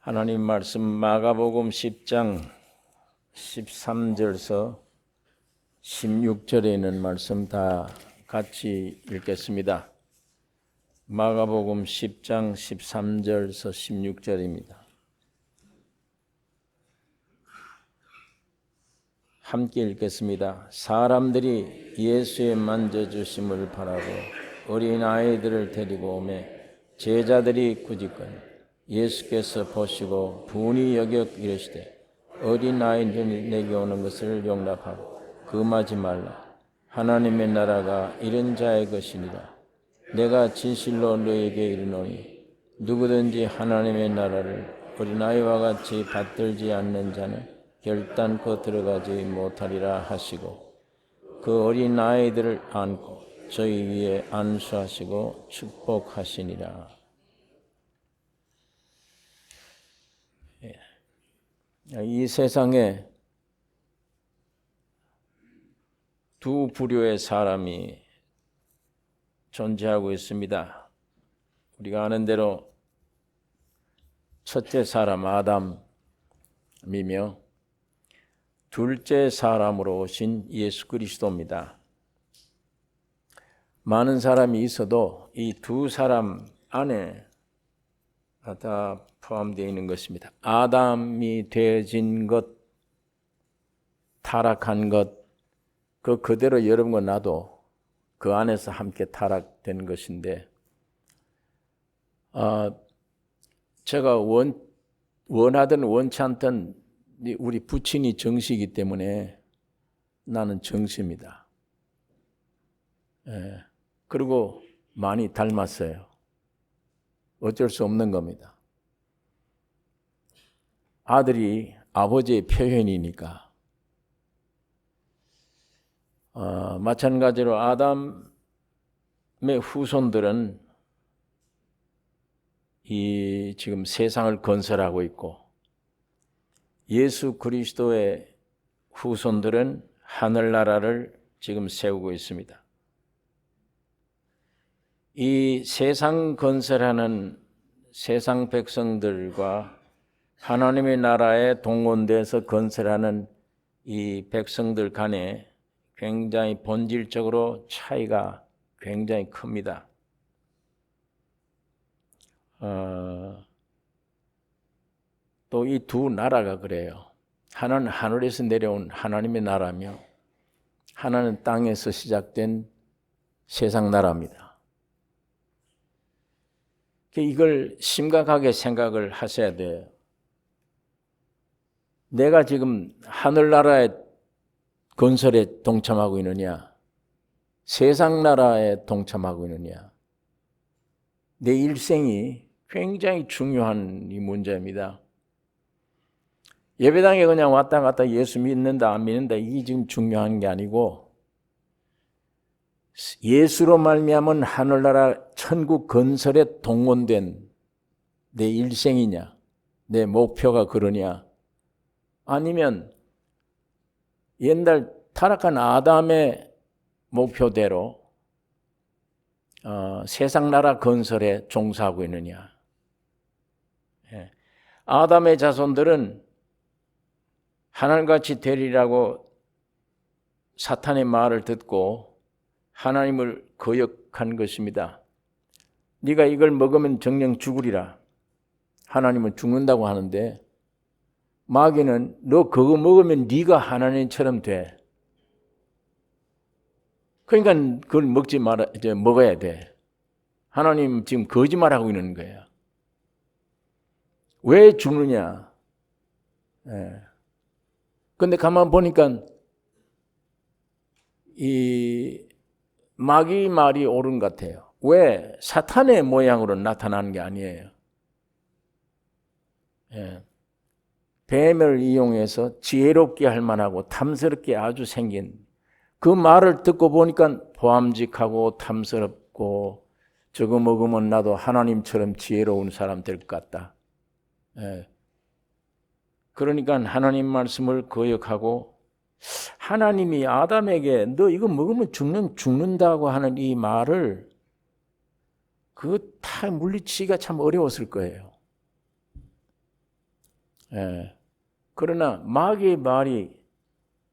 하나님 말씀 마가복음 10장 13절에서 16절에 있는 말씀 다 같이 읽겠습니다. 마가복음 10장 13절에서 16절입니다. 함께 읽겠습니다. 사람들이 예수의 만져주심을 바라고 어린아이들을 데리고 오매 제자들이 꾸짖거늘 예수께서 보시고 분이 여겨 이르시되 어린아이들이 내게 오는 것을 용납하고 금하지 말라. 하나님의 나라가 이런 자의 것이니라. 내가 진실로 너에게 이르노니 누구든지 하나님의 나라를 어린아이와 같이 받들지 않는 자는 결단코 들어가지 못하리라 하시고 그 어린아이들을 안고 저희 위에 안수하시고 축복하시니라. 이 세상에 두 부류의 사람이 존재하고 있습니다. 우리가 아는 대로 첫째 사람 아담이며 둘째 사람으로 오신 예수 그리스도입니다. 많은 사람이 있어도 이 두 사람 안에 다 포함되어 있는 것입니다. 아담이 되어진 것, 타락한 것, 그대로 여러분과 나도 그 안에서 함께 타락된 것인데, 제가 원하든 원치 않든 우리 부친이 정씨이기 때문에 나는 정씨입니다. 그리고 많이 닮았어요. 어쩔 수 없는 겁니다. 아들이 아버지의 표현이니까. 마찬가지로 아담의 후손들은 이 지금 세상을 건설하고 있고 예수 그리스도의 후손들은 하늘나라를 지금 세우고 있습니다. 이 세상 건설하는 세상 백성들과 하나님의 나라에 동원돼서 건설하는 이 백성들 간에 굉장히 본질적으로 차이가 굉장히 큽니다. 또 이 두 나라가 그래요. 하나는 하늘에서 내려온 하나님의 나라며 하나는 땅에서 시작된 세상 나라입니다. 이걸 심각하게 생각을 하셔야 돼요. 내가 지금 하늘나라의 건설에 동참하고 있느냐, 세상 나라에 동참하고 있느냐. 내 일생이 굉장히 중요한 이 문제입니다. 예배당에 그냥 왔다 갔다 예수 믿는다 안 믿는다 이게 지금 중요한 게 아니고 예수로 말미암은 하늘나라 천국 건설에 동원된 내 일생이냐, 내 목표가 그러냐, 아니면 옛날 타락한 아담의 목표대로 세상 나라 건설에 종사하고 있느냐. 아담의 자손들은 하나님같이 되리라고 사탄의 말을 듣고 하나님을 거역한 것입니다. 네가 이걸 먹으면 정녕 죽으리라. 하나님은 죽는다고 하는데 마귀는 너 그거 먹으면 네가 하나님처럼 돼. 그러니까 그걸 먹지 마라, 이제 먹어야 돼. 하나님 지금 거짓말하고 있는 거예요. 왜 죽느냐? 근데 가만 보니까 이 마귀 말이 옳은 것 같아요. 왜? 사탄의 모양으로 나타나는 게 아니에요. 뱀을 이용해서 지혜롭게 할 만하고 탐스럽게 아주 생긴 그 말을 듣고 보니까 보암직하고 탐스럽고 저거 먹으면 나도 하나님처럼 지혜로운 사람 될 것 같다. 그러니까 하나님 말씀을 거역하고 하나님이 아담에게 너 이거 먹으면 죽는다고 하는 이 말을 그거 다 물리치기가 참 어려웠을 거예요. 예. 그러나 마귀의 말이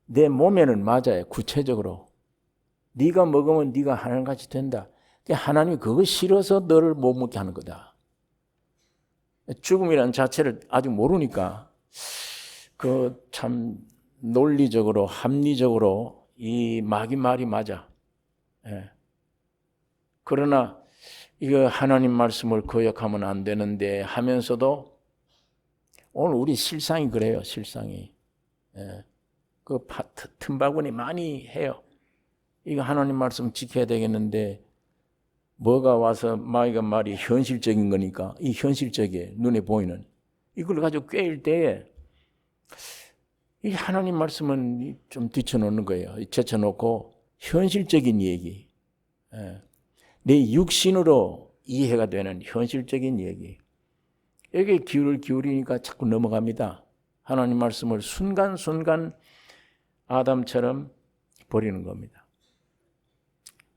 내 몸에는 맞아요. 구체적으로. 네가 먹으면 네가 하나님같이 된다. 하나님이 그거 싫어서 너를 못 먹게 하는 거다. 죽음이라는 자체를 아직 모르니까 그 참 논리적으로 합리적으로 이 마귀 말이 맞아. 예. 그러나 이거 하나님 말씀을 거역하면 안 되는데 하면서도 오늘 우리 실상이 그래요. 실상이. 예. 그 틈바구니 많이 해요. 이거 하나님 말씀 지켜야 되겠는데 뭐가 와서 마귀가 말이 현실적인 거니까 이 현실적이에요. 눈에 보이는. 이걸 가지고 꿰일 때에 이 하나님 말씀은 좀 뒤쳐놓는 거예요. 제쳐놓고 현실적인 얘기. 내 육신으로 이해가 되는 현실적인 얘기. 여기에 귀를 기울이니까 자꾸 넘어갑니다. 하나님 말씀을 순간순간 아담처럼 버리는 겁니다.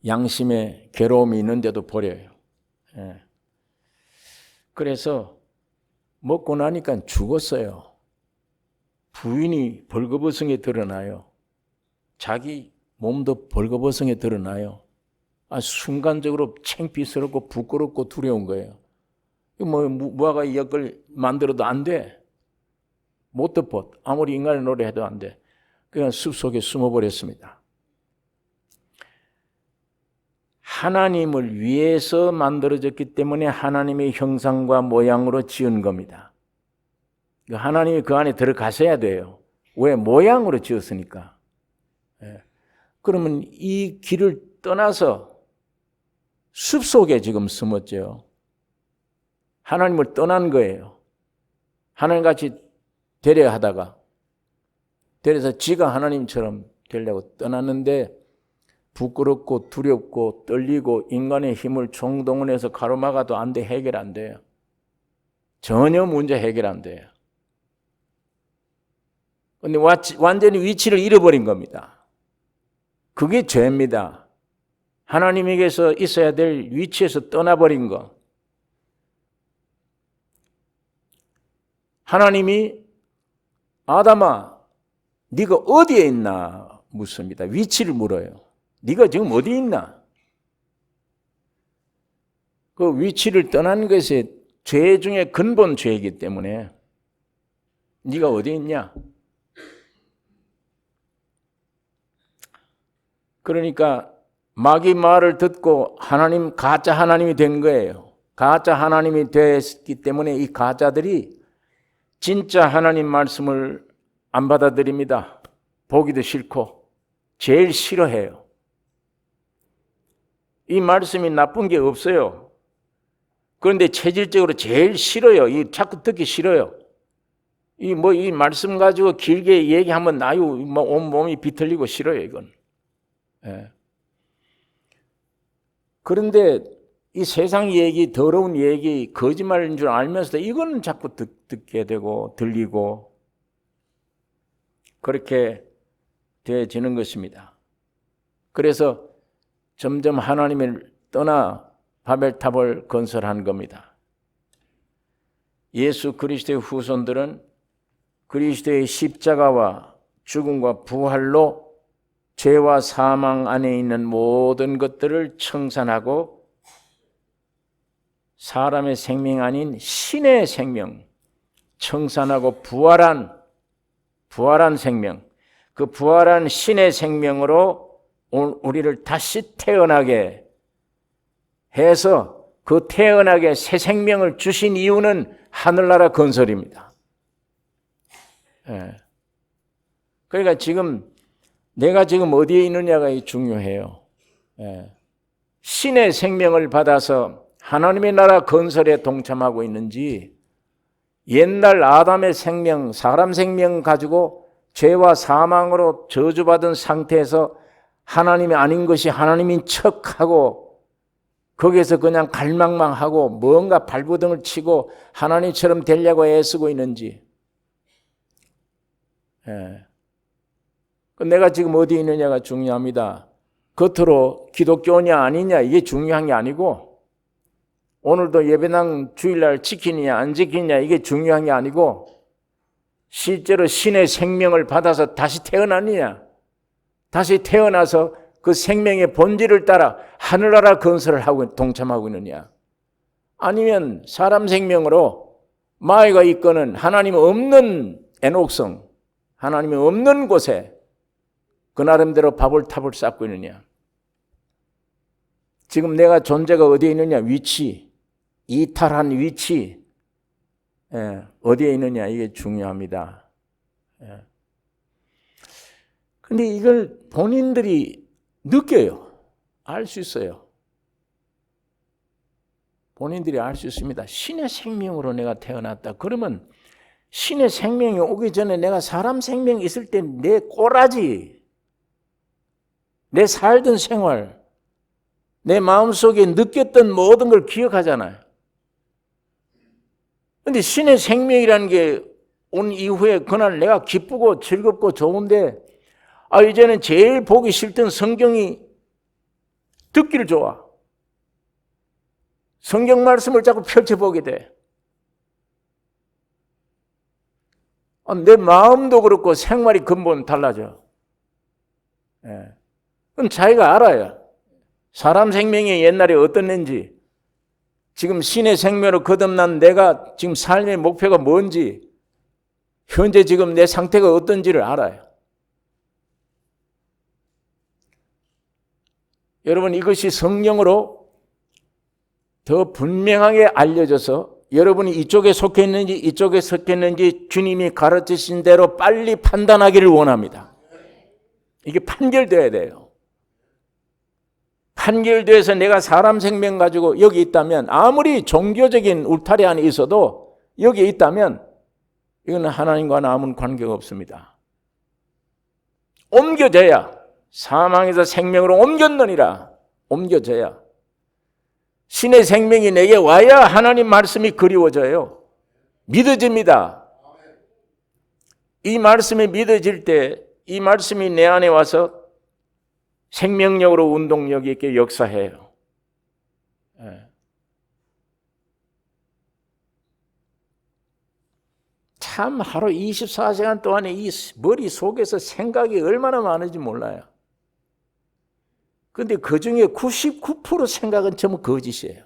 양심에 괴로움이 있는데도 버려요. 그래서 먹고 나니까 죽었어요. 부인이 벌거벗은 드러나요. 자기 몸도 벌거벗은 드러나요. 순간적으로 창피스럽고 부끄럽고 두려운 거예요. 무화과 엿을 만들어도 안 돼. 못 덮어. 아무리 인간의 노래해도 안 돼. 그냥 숲속에 숨어버렸습니다. 하나님을 위해서 만들어졌기 때문에 하나님의 형상과 모양으로 지은 겁니다. 하나님이 그 안에 들어가셔야 돼요. 왜? 모양으로 지었으니까. 그러면 이 길을 떠나서 숲속에 지금 숨었죠. 하나님을 떠난 거예요. 하나님같이 되려 하다가 그래서 지가 하나님처럼 되려고 떠났는데 부끄럽고 두렵고 떨리고 인간의 힘을 총동원해서 가로막아도 안 돼. 해결 안 돼요. 전혀 문제 해결 안 돼요. 그런데 완전히 위치를 잃어버린 겁니다. 그게 죄입니다. 하나님에게서 있어야 될 위치에서 떠나버린 거. 하나님이 아담아 네가 어디에 있나 묻습니다. 위치를 물어요. 네가 지금 어디 있나? 그 위치를 떠난 것이 죄 중에 근본 죄이기 때문에 네가 어디 있냐? 그러니까 마귀 말을 듣고 하나님 가짜 하나님이 된 거예요. 가짜 하나님이 됐기 때문에 이 가짜들이 진짜 하나님 말씀을 안 받아들입니다. 보기도 싫고 제일 싫어해요. 이 말씀이 나쁜 게 없어요. 그런데 체질적으로 제일 싫어요. 이 자꾸 듣기 싫어요. 이 말씀 가지고 길게 얘기하면 온 몸이 비틀리고 싫어요, 이건. 예. 그런데 이 세상 얘기, 더러운 얘기, 거짓말인 줄 알면서도 이거는 자꾸 듣게 되고 들리고 그렇게 되어지는 것입니다. 그래서 점점 하나님을 떠나 바벨탑을 건설한 겁니다. 예수 그리스도의 후손들은 그리스도의 십자가와 죽음과 부활로 죄와 사망 안에 있는 모든 것들을 청산하고 사람의 생명 아닌 신의 생명, 청산하고 부활한 생명, 그 부활한 신의 생명으로 우리를 다시 태어나게 해서 그 태어나게 새 생명을 주신 이유는 하늘나라 건설입니다. 그러니까 내가 지금 어디에 있느냐가 중요해요. 신의 생명을 받아서 하나님의 나라 건설에 동참하고 있는지 옛날 아담의 생명, 사람 생명 가지고 죄와 사망으로 저주받은 상태에서 하나님이 아닌 것이 하나님인 척하고 거기에서 그냥 갈망만 하고 뭔가 발버둥을 치고 하나님처럼 되려고 애쓰고 있는지. 내가 지금 어디에 있느냐가 중요합니다. 겉으로 기독교냐 아니냐 이게 중요한 게 아니고 오늘도 예배당 주일날 지키느냐 안 지키느냐 이게 중요한 게 아니고 실제로 신의 생명을 받아서 다시 태어났느냐? 다시 태어나서 그 생명의 본질을 따라 하늘나라 건설을 하고 동참하고 있느냐? 아니면 사람 생명으로 마귀가 이끄는 하나님 없는 애녹성, 하나님이 없는 곳에 그 나름대로 바볼탑을 쌓고 있느냐? 지금 내가 존재가 어디에 있느냐? 위치, 이탈한 위치, 어디에 있느냐? 이게 중요합니다. 근데 이걸 본인들이 느껴요. 알 수 있어요. 본인들이 알 수 있습니다. 신의 생명으로 내가 태어났다. 그러면 신의 생명이 오기 전에 내가 사람 생명이 있을 때 내 꼬라지, 내 살던 생활, 내 마음속에 느꼈던 모든 걸 기억하잖아요. 그런데 신의 생명이라는 게 온 이후에 그날 내가 기쁘고 즐겁고 좋은데 이제는 제일 보기 싫던 성경이 듣기를 좋아. 성경 말씀을 자꾸 펼쳐보게 돼. 내 마음도 그렇고 생활이 근본 달라져. 그럼 자기가 알아요. 사람 생명이 옛날에 어떻는지, 지금 신의 생명으로 거듭난 내가 지금 삶의 목표가 뭔지, 현재 지금 내 상태가 어떤지를 알아요. 여러분, 이것이 성령으로 더 분명하게 알려져서 여러분이 이쪽에 속해 있는지 이쪽에 속해 있는지 주님이 가르치신 대로 빨리 판단하기를 원합니다. 이게 판결돼야 돼요. 판결돼서 내가 사람 생명 가지고 여기 있다면, 아무리 종교적인 울타리 안에 있어도 여기 있다면 이거는 하나님과 남은 관계가 없습니다. 옮겨져야, 사망에서 생명으로 옮겼느니라, 옮겨져야. 신의 생명이 내게 와야 하나님 말씀이 그리워져요. 믿어집니다. 이 말씀이 믿어질 때 이 말씀이 내 안에 와서 생명력으로 운동력 있게 역사해요. 참 하루 24시간 동안에 이 머릿속에서 생각이 얼마나 많은지 몰라요. 그런데 그 중에 99% 생각은 전부 거짓이에요.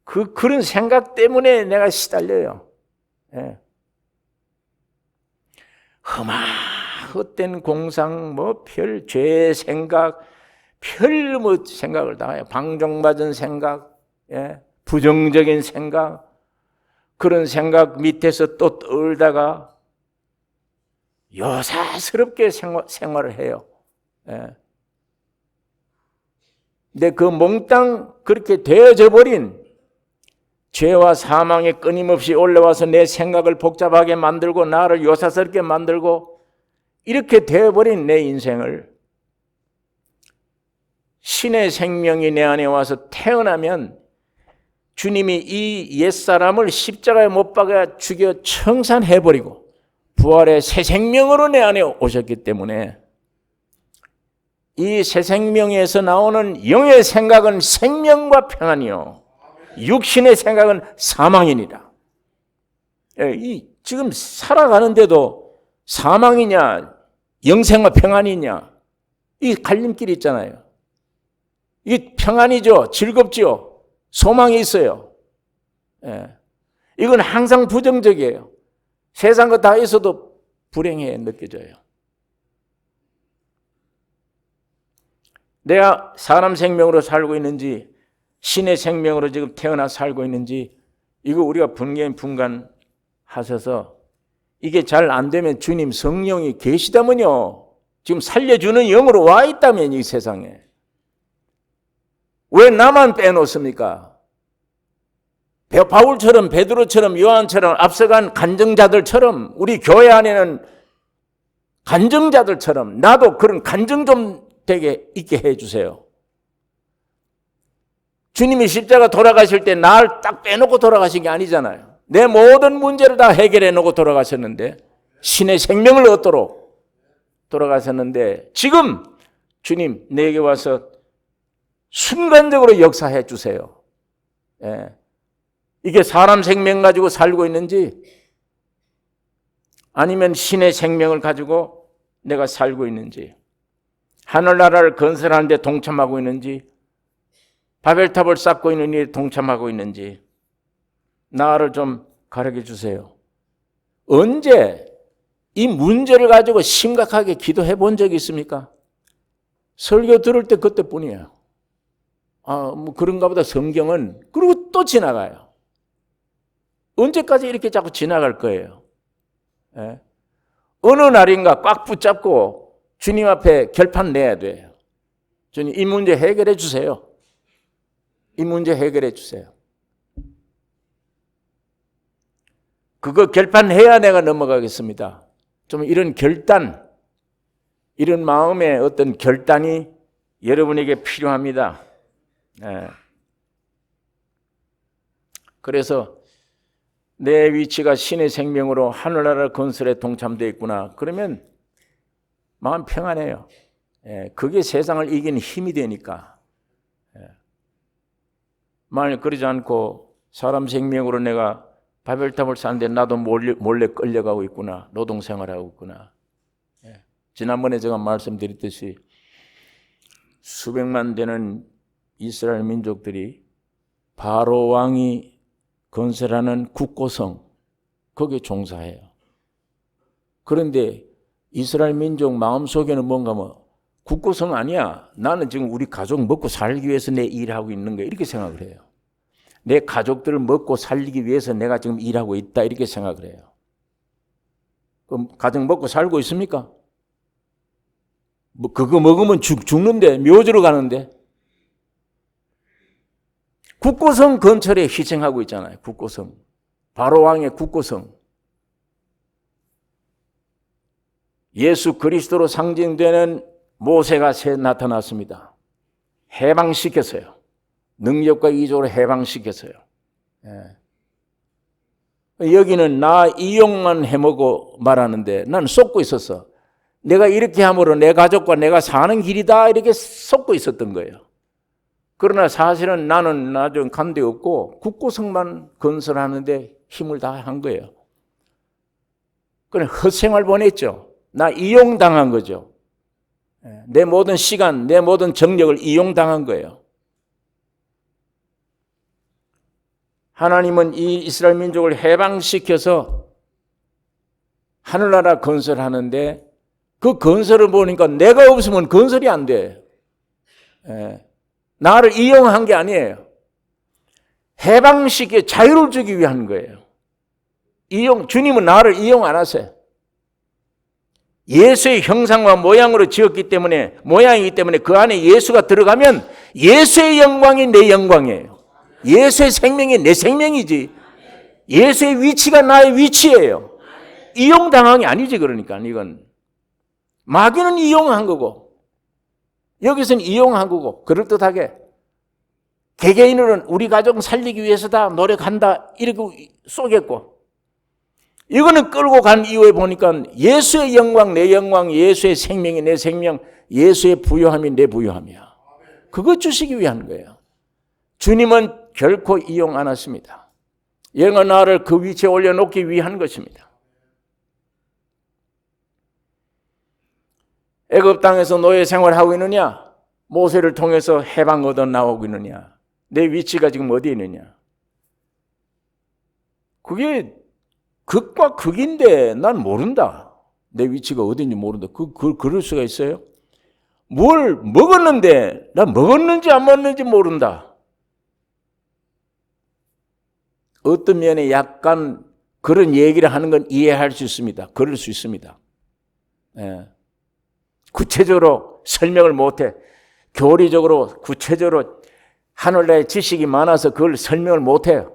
그런 생각 때문에 내가 시달려요. 헛된 공상, 별 죄 생각, 별 생각을 다 해요. 방종받은 생각, 부정적인 생각, 그런 생각 밑에서 또 떨다가 요사스럽게 생활을 해요. 근데 그 몽땅 그렇게 되어져 버린 죄와 사망에 끊임없이 올라와서 내 생각을 복잡하게 만들고 나를 요사스럽게 만들고 이렇게 되어버린 내 인생을 신의 생명이 내 안에 와서 태어나면 주님이 이 옛사람을 십자가에 못 박아 죽여 청산해버리고 부활의 새 생명으로 내 안에 오셨기 때문에 이 새 생명에서 나오는 영의 생각은 생명과 평안이요, 육신의 생각은 사망이니라. 지금 살아가는데도 사망이냐 영생과 평안이냐, 이 갈림길이 있잖아요. 이게 평안이죠. 즐겁죠. 소망이 있어요. 이건 항상 부정적이에요. 세상 거 다 있어도 불행해 느껴져요. 내가 사람 생명으로 살고 있는지 신의 생명으로 지금 태어나 살고 있는지 이거 우리가 분간하셔서 이게 잘 안 되면 주님 성령이 계시다면요, 지금 살려주는 영으로 와 있다면 이 세상에 왜 나만 빼놓습니까? 바울처럼 베드로처럼 요한처럼 앞서간 간증자들처럼 우리 교회 안에는 간증자들처럼 나도 그런 간증 좀 되게 있게 해주세요. 주님이 십자가 돌아가실 때 날 딱 빼놓고 돌아가신 게 아니잖아요. 내 모든 문제를 다 해결해 놓고 돌아가셨는데, 신의 생명을 얻도록 돌아가셨는데, 지금 주님 내게 와서 순간적으로 역사해 주세요. 이게 사람 생명 가지고 살고 있는지 아니면 신의 생명을 가지고 내가 살고 있는지, 하늘나라를 건설하는 데 동참하고 있는지, 바벨탑을 쌓고 있는 일에 동참하고 있는지 나를 좀 가르쳐 주세요. 언제 이 문제를 가지고 심각하게 기도해 본 적이 있습니까? 설교 들을 때 그때뿐이에요. 뭐 그런가 보다. 성경은 그리고 또 지나가요. 언제까지 이렇게 자꾸 지나갈 거예요? 예? 어느 날인가 꽉 붙잡고 주님 앞에 결판 내야 돼요. 주님, 이 문제 해결해 주세요. 이 문제 해결해 주세요. 그거 결판해야 내가 넘어가겠습니다. 좀 이런 결단, 이런 마음의 어떤 결단이 여러분에게 필요합니다. 네. 그래서 내 위치가 신의 생명으로 하늘나라 건설에 동참되어 있구나. 그러면 마음 평안해요. 그게 세상을 이기는 힘이 되니까. 만약 그러지 않고 사람 생명으로 내가 바벨탑을 쌓는데 나도 몰래 끌려가고 있구나. 노동생활하고 있구나. 지난번에 제가 말씀드렸듯이 수백만 되는 이스라엘 민족들이 바로 왕이 건설하는 국고성, 거기에 종사해요. 그런데 이스라엘 민족 마음속에는 뭔가 국고성 아니야. 나는 지금 우리 가족 먹고 살기 위해서 내 일하고 있는 거야. 이렇게 생각을 해요. 내 가족들을 먹고 살리기 위해서 내가 지금 일하고 있다. 이렇게 생각을 해요. 그럼 가정 먹고 살고 있습니까? 그거 먹으면 죽는데, 묘지로 가는데. 국고성 건설에 희생하고 있잖아요. 국고성. 바로왕의 국고성. 예수 그리스도로 상징되는 모세가 나타났습니다. 해방시켰어요. 능력과 이적으로 해방시켰어요. 여기는 나 이용만 해먹고 말하는데 난 속고 있었어. 내가 이렇게 함으로 내 가족과 내가 사는 길이다 이렇게 속고 있었던 거예요. 그러나 사실은 나는 나중 간데 없고 국고성만 건설하는데 힘을 다 한 거예요. 그래 헛생활 보냈죠. 나 이용당한 거죠. 내 모든 시간, 내 모든 정력을 이용당한 거예요. 하나님은 이 이스라엘 민족을 해방시켜서 하늘나라 건설하는데 그 건설을 보니까 내가 없으면 건설이 안 돼. 나를 이용한 게 아니에요. 해방시켜 자유를 주기 위한 거예요. 주님은 나를 이용 안 하세요. 예수의 형상과 모양으로 지었기 때문에, 모양이기 때문에 그 안에 예수가 들어가면 예수의 영광이 내 영광이에요. 예수의 생명이 내 생명이지. 예수의 위치가 나의 위치예요. 이용당한 게 아니지. 그러니까 이건 마귀는 이용한 거고 여기서는 이용한 거고 그럴듯하게 개개인으로는 우리 가족 살리기 위해서다 노력한다 이렇게 쏘겠고 이거는 끌고 간 이후에 보니까 예수의 영광 내 영광, 예수의 생명이 내 생명, 예수의 부요함이 내 부요함이야. 그거 주시기 위한 거예요. 주님은 결코 이용 안 하십니다. 영어 나를 그 위치에 올려놓기 위한 것입니다. 애굽 땅에서 노예 생활하고 있느냐? 모세를 통해서 해방 얻어 나오고 있느냐? 내 위치가 지금 어디에 있느냐? 그게 극과 극인데 난 모른다. 내 위치가 어딘지 모른다. 그럴 수가 있어요? 뭘 먹었는데 난 먹었는지 안 먹었는지 모른다. 어떤 면에 약간 그런 얘기를 하는 건 이해할 수 있습니다. 그럴 수 있습니다. 구체적으로 설명을 못해. 교리적으로 구체적으로 하늘나라의 지식이 많아서 그걸 설명을 못해요.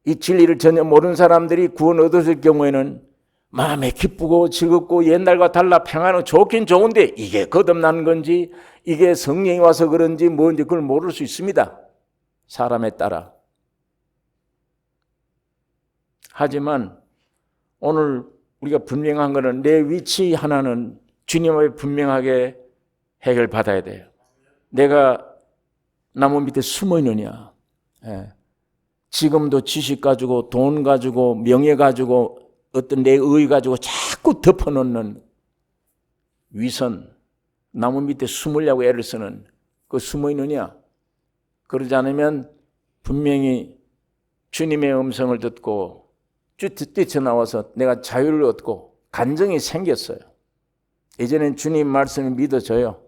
이 진리를 전혀 모르는 사람들이 구원 얻었을 경우에는 마음에 기쁘고 즐겁고 옛날과 달라 평안하고 좋긴 좋은데 이게 거듭나는 건지 이게 성령이 와서 그런지 뭔지 그걸 모를 수 있습니다. 사람에 따라. 하지만 오늘 우리가 분명한 것은 내 위치 하나는 주님 앞에 분명하게 해결받아야 돼요. 내가 나무 밑에 숨어 있느냐. 지금도 지식 가지고 돈 가지고 명예 가지고 어떤 내 의 가지고 자꾸 덮어놓는 위선, 나무 밑에 숨으려고 애를 쓰는 그 숨어 있느냐? 그러지 않으면 분명히 주님의 음성을 듣고 뛰쳐나와서 내가 자유를 얻고 간증이 생겼어요. 이제는 주님 말씀이 믿어져요.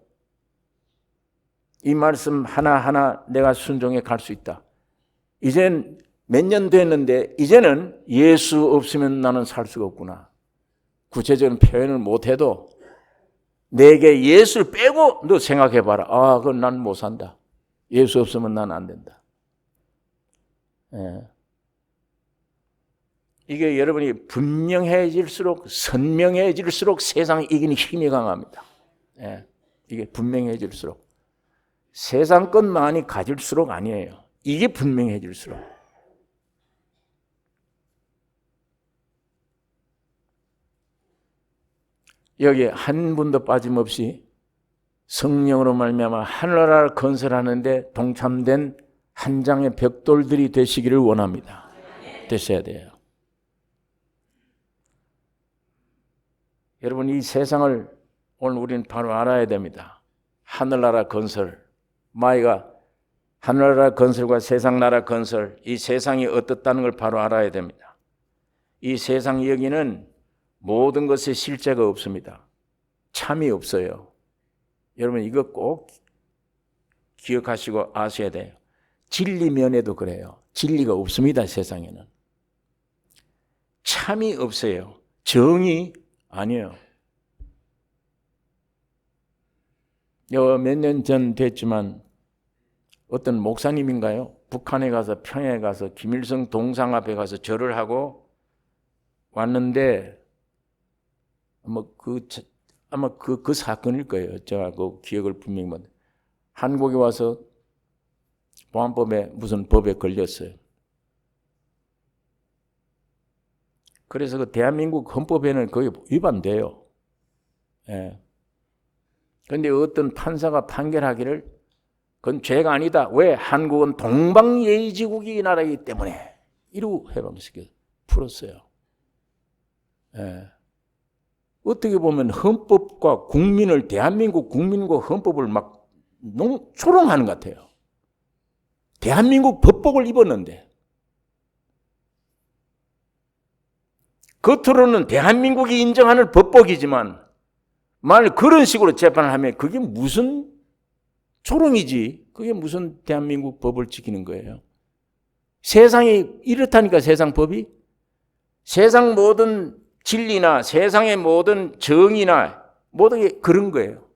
이 말씀 하나하나 내가 순종해 갈 수 있다. 이젠 몇 년 됐는데 이제는 예수 없으면 나는 살 수가 없구나. 구체적인 표현을 못해도 내게 예수를 빼고 너 생각해봐라. 아, 그건 난 못 산다. 예수 없으면 난 안 된다. 예. 이게 여러분이 분명해질수록 선명해질수록 세상을 이기는 힘이 강합니다. 예. 이게 분명해질수록 세상 것 많이 가질수록 아니에요. 이게 분명해질수록. 여기 한 분도 빠짐없이 성령으로 말미암아 하늘나라를 건설하는데 동참된 한 장의 벽돌들이 되시기를 원합니다. 되셔야 돼요. 여러분, 이 세상을 오늘 우리는 바로 알아야 됩니다. 하늘나라 건설, 마이가 하늘나라 건설과 세상나라 건설, 이 세상이 어떻다는 걸 바로 알아야 됩니다. 이 세상 여기는 모든 것에 실제가 없습니다. 참이 없어요. 여러분, 이거 꼭 기억하시고 아셔야 돼요. 진리 면에도 그래요. 진리가 없습니다, 세상에는. 참이 없어요. 정이 아니에요. 몇 년 전 됐지만 어떤 목사님인가요? 북한에 가서 평양에 가서 김일성 동상 앞에 가서 절을 하고 왔는데 아마 그 사건일 거예요. 제가 그 기억을 분명히 못. 한국에 와서 보안법에 무슨 법에 걸렸어요. 그래서 그 대한민국 헌법에는 거의 위반돼요. 예. 그런데 어떤 판사가 판결하기를 그건 죄가 아니다. 왜? 한국은 동방예의지국이 나라이기 때문에 이러고 해방시켜 풀었어요. 예. 어떻게 보면 헌법과 국민을, 대한민국 국민과 헌법을 막 너무 조롱하는 것 같아요. 대한민국 법복을 입었는데 겉으로는 대한민국이 인정하는 법복이지만 만일 그런 식으로 재판을 하면 그게 무슨 조롱이지. 그게 무슨 대한민국 법을 지키는 거예요. 세상이 이렇다니까, 세상 법이. 세상 모든 진리나 세상의 모든 정의나 모든 게 그런 거예요.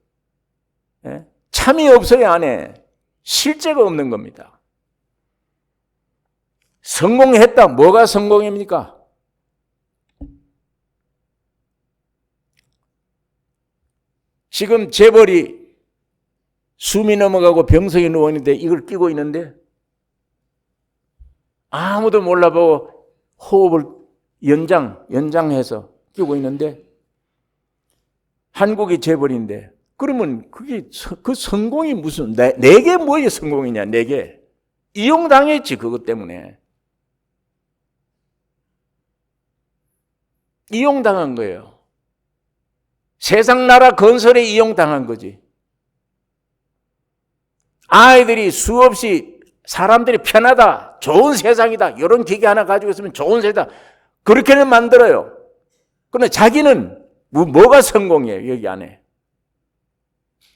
예? 참이 없어야 안에 실제가 없는 겁니다. 성공했다. 뭐가 성공입니까? 지금 재벌이 숨이 넘어가고 병석에 누워있는데 이걸 끼고 있는데 아무도 몰라보고 호흡을 연장해서 끼고 있는데 한국이 재벌인데 그러면 그게 그 성공이 무슨 내게 뭐의 성공이냐. 내게 이용당했지. 그것 때문에 이용당한 거예요. 세상 나라 건설에 이용당한 거지. 아이들이 수없이 사람들이 편하다, 좋은 세상이다, 이런 기계 하나 가지고 있으면 좋은 세상이다, 그렇게는 만들어요. 그런데 자기는 뭐가 성공이에요? 여기 안에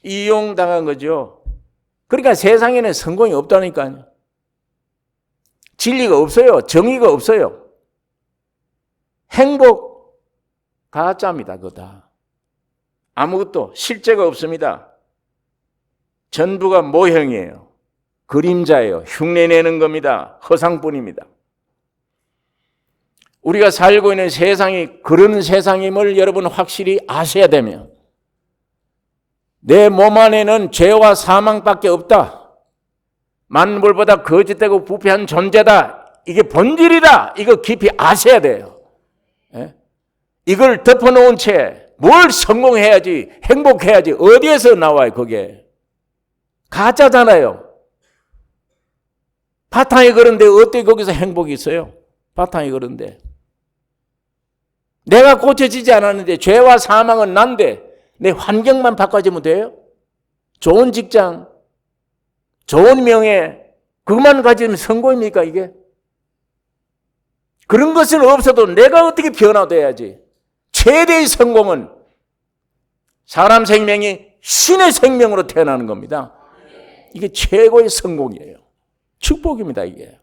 이용당한 거죠. 그러니까 세상에는 성공이 없다니까요. 진리가 없어요. 정의가 없어요. 행복 가짜입니다. 그거 다. 아무것도 실제가 없습니다. 전부가 모형이에요. 그림자예요. 흉내내는 겁니다. 허상뿐입니다. 우리가 살고 있는 세상이 그런 세상임을 여러분 확실히 아셔야 되며, 내 몸 안에는 죄와 사망밖에 없다. 만물보다 거짓되고 부패한 존재다. 이게 본질이다. 이거 깊이 아셔야 돼요. 예? 이걸 덮어놓은 채 뭘 성공해야지, 행복해야지, 어디에서 나와요, 그게? 가짜잖아요. 바탕에 그런데 어떻게 거기서 행복이 있어요? 바탕에 그런데. 내가 고쳐지지 않았는데 죄와 사망은 난데 내 환경만 바꿔지면 돼요? 좋은 직장, 좋은 명예, 그것만 가지면 성공입니까 이게? 그런 것은 없어도 내가 어떻게 변화돼야지. 최대의 성공은 사람 생명이 신의 생명으로 태어나는 겁니다. 이게 최고의 성공이에요. 축복입니다 이게.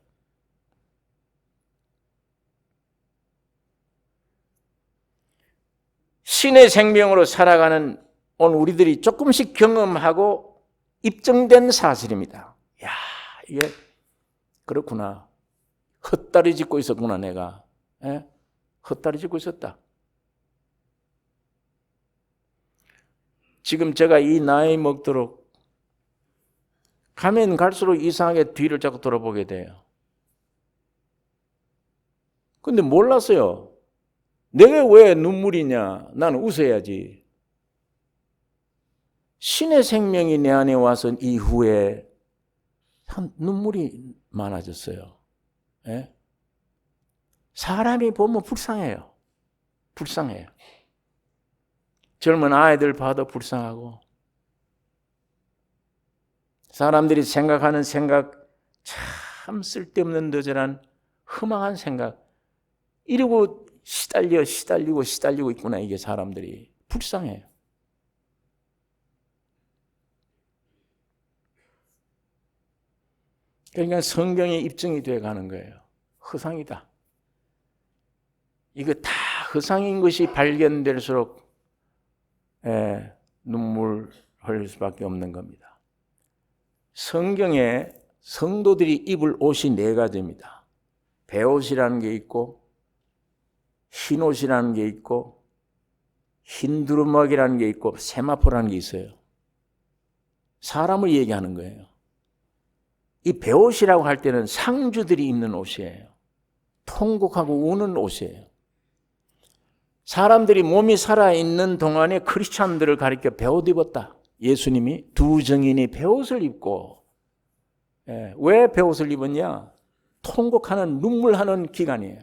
신의 생명으로 살아가는 오늘 우리들이 조금씩 경험하고 입증된 사실입니다. 야, 이게 그렇구나. 헛다리 짚고 있었구나 내가. 예? 헛다리 짚고 있었다. 지금 제가 이 나이 먹도록 가면 갈수록 이상하게 뒤를 자꾸 돌아보게 돼요. 근데 몰랐어요. 내가 왜 눈물이냐? 나는 웃어야지. 신의 생명이 내 안에 와서 이후에 참 눈물이 많아졌어요. 예? 사람이 보면 불쌍해요. 불쌍해요. 젊은 아이들 봐도 불쌍하고, 사람들이 생각하는 생각, 참 쓸데없는 너절한 허망한 생각, 이러고 시달리고 있구나. 이게 사람들이 불쌍해요. 그러니까 성경에 입증이 되어 가는 거예요. 허상이다. 이거 다 허상인 것이 발견될수록 눈물 흘릴 수밖에 없는 겁니다. 성경에 성도들이 입을 옷이 4가지입니다. 베옷이라는 게 있고, 흰옷이라는 게 있고, 흰 두루마기라는 게 있고, 세마포라는 게 있어요. 사람을 얘기하는 거예요. 이 베옷이라고 할 때는 상주들이 입는 옷이에요. 통곡하고 우는 옷이에요. 사람들이 몸이 살아있는 동안에 크리스찬들을 가리켜 베옷 입었다. 예수님이 두 증인이 베옷을 입고, 왜 베옷을 입었냐? 통곡하는, 눈물하는 기간이에요.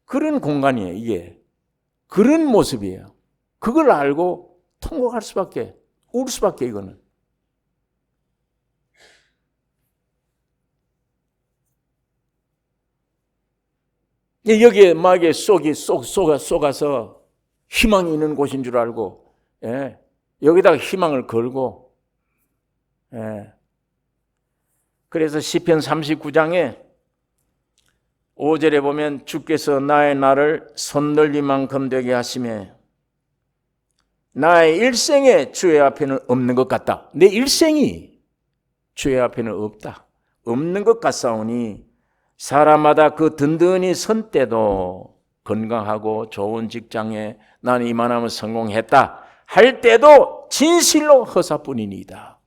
그런 공간이에요, 이게. 그런 모습이에요. 그걸 알고 통곡할 수밖에, 울 수밖에, 이거는. 여기에 마귀의 쏘가서 희망이 있는 곳인 줄 알고, 여기다가 희망을 걸고, 그래서 시편 39장에 5절에 보면 주께서 나의 날을 손널리만큼 되게 하시매 나의 일생에 주의 앞에는 없는 것 같다. 내 일생이 주의 앞에는 없다. 없는 것 같사오니 사람마다 그 든든히 선 때도 건강하고 좋은 직장에 나는 이만하면 성공했다 할 때도 진실로 허사뿐이니이다.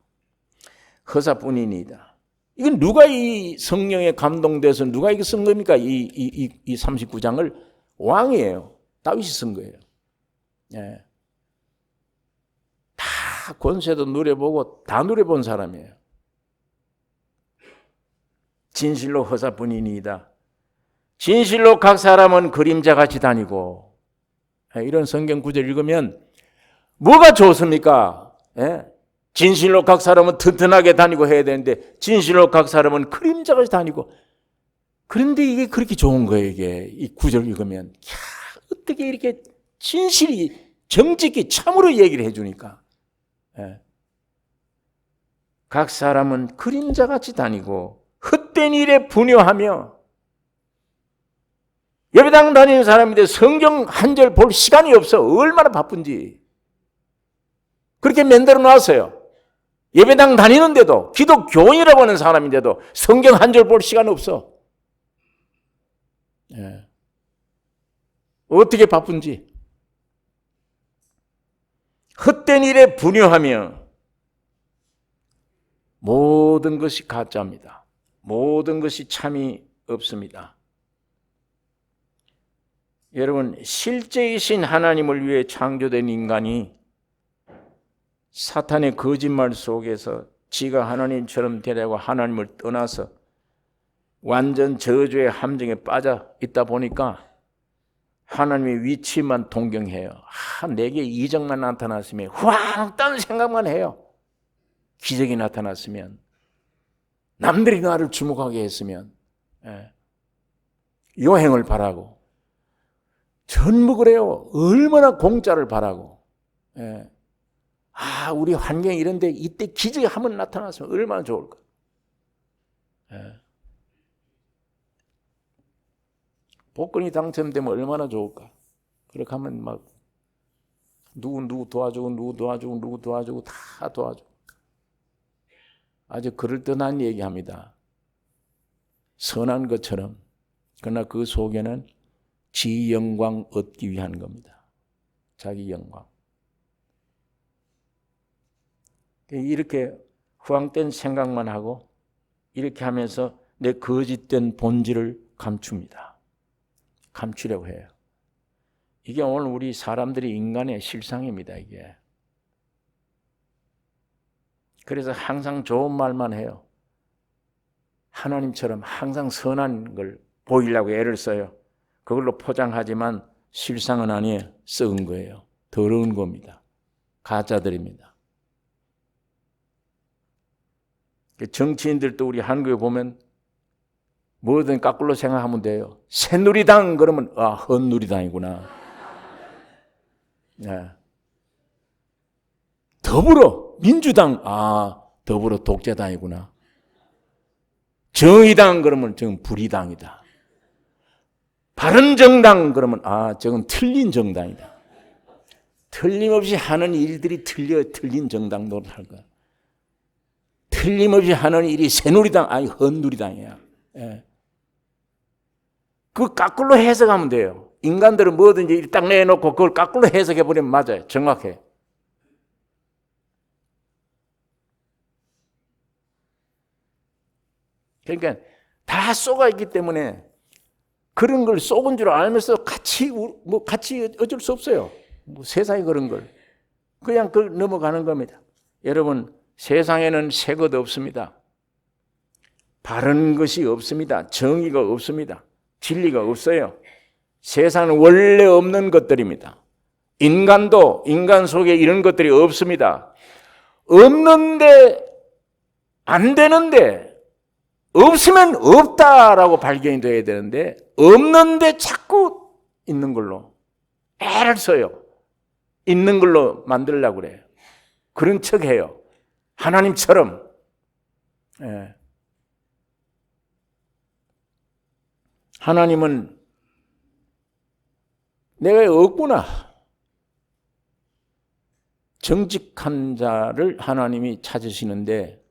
허사뿐이니이다. 이건 누가 이 성령에 감동돼서 누가 이거 쓴 겁니까? 이 39장을 왕이에요. 다윗이 쓴 거예요. 다 권세도 누려보고 다 누려본 사람이에요. 진실로 허사뿐이니이다. 진실로 각 사람은 그림자같이 다니고. 이런 성경 구절 읽으면 뭐가 좋습니까? 진실로 각 사람은 튼튼하게 다니고 해야 되는데 진실로 각 사람은 그림자같이 다니고. 그런데 이게 그렇게 좋은 거예요. 이게 이 구절 읽으면 어떻게 이렇게 진실이 정직히 참으로 얘기를 해주니까. 각 사람은 그림자같이 다니고 헛된 일에 분효하며. 예배당 다니는 사람인데 성경 한 절 볼 시간이 없어. 얼마나 바쁜지. 그렇게 만들어 놨어요. 예배당 다니는데도, 기독교인이라고 하는 사람인데도 성경 한 절 볼 시간 없어. 어떻게 바쁜지. 헛된 일에 분효하며. 모든 것이 가짜입니다. 모든 것이 참이 없습니다. 여러분, 실제이신 하나님을 위해 창조된 인간이 사탄의 거짓말 속에서 지가 하나님처럼 되려고 하나님을 떠나서 완전 저주의 함정에 빠져 있다 보니까 하나님의 위치만 동경해요. 내게 이적만 나타났으면 후앙 딴 생각만 해요. 기적이 나타났으면, 남들이 나를 주목하게 했으면, 요행을 바라고, 전부 그래요. 얼마나 공짜를 바라고. 우리 환경이 이런데 이때 기적이 한번 나타났으면 얼마나 좋을까. 복권이 당첨되면 얼마나 좋을까. 그렇게 하면 막 누구 도와주고 다 도와주고. 아주 그럴듯한 얘기합니다. 선한 것처럼. 그러나 그 속에는 지 영광 얻기 위한 겁니다. 자기 영광. 이렇게 후황된 생각만 하고 이렇게 하면서 내 거짓된 본질을 감춥니다. 감추려고 해요. 이게 오늘 우리 사람들이 인간의 실상입니다. 이게. 그래서 항상 좋은 말만 해요. 하나님처럼 항상 선한 걸 보이려고 애를 써요. 그걸로 포장하지만 실상은 아니에요. 썩은 거예요. 더러운 겁니다. 가짜들입니다. 정치인들도 우리 한국에 보면 뭐든 거꾸로 생각하면 돼요. 새누리당 그러면 헛누리당이구나. 네. 민주당 더불어 독재당이구나. 정의당 그러면 저건 불의당이다. 바른정당 그러면 저건 틀린 정당이다. 틀림없이 하는 일들이 틀린 정당 노릇할 거야. 틀림없이 하는 일이 새누리당 헛누리당이야. 그 거꾸로 해석하면 돼요. 인간들은 뭐든지 딱 내놓고 그걸 거꾸로 해석해버리면 맞아요. 정확해. 그러니까 다 쏘가 있기 때문에 그런 걸 쏘은 줄 알면서 같이 어쩔 수 없어요. 세상에 그런 걸. 그냥 그걸 넘어가는 겁니다. 여러분, 세상에는 새 것 없습니다. 바른 것이 없습니다. 정의가 없습니다. 진리가 없어요. 세상은 원래 없는 것들입니다. 인간도 인간 속에 이런 것들이 없습니다. 없는데 안 되는데 없으면 없다라고 발견이 돼야 되는데 없는데 자꾸 있는 걸로 애를 써요. 있는 걸로 만들려고 그래요. 그런 척해요. 하나님처럼. 하나님은 내가 없구나. 정직한 자를 하나님이 찾으시는데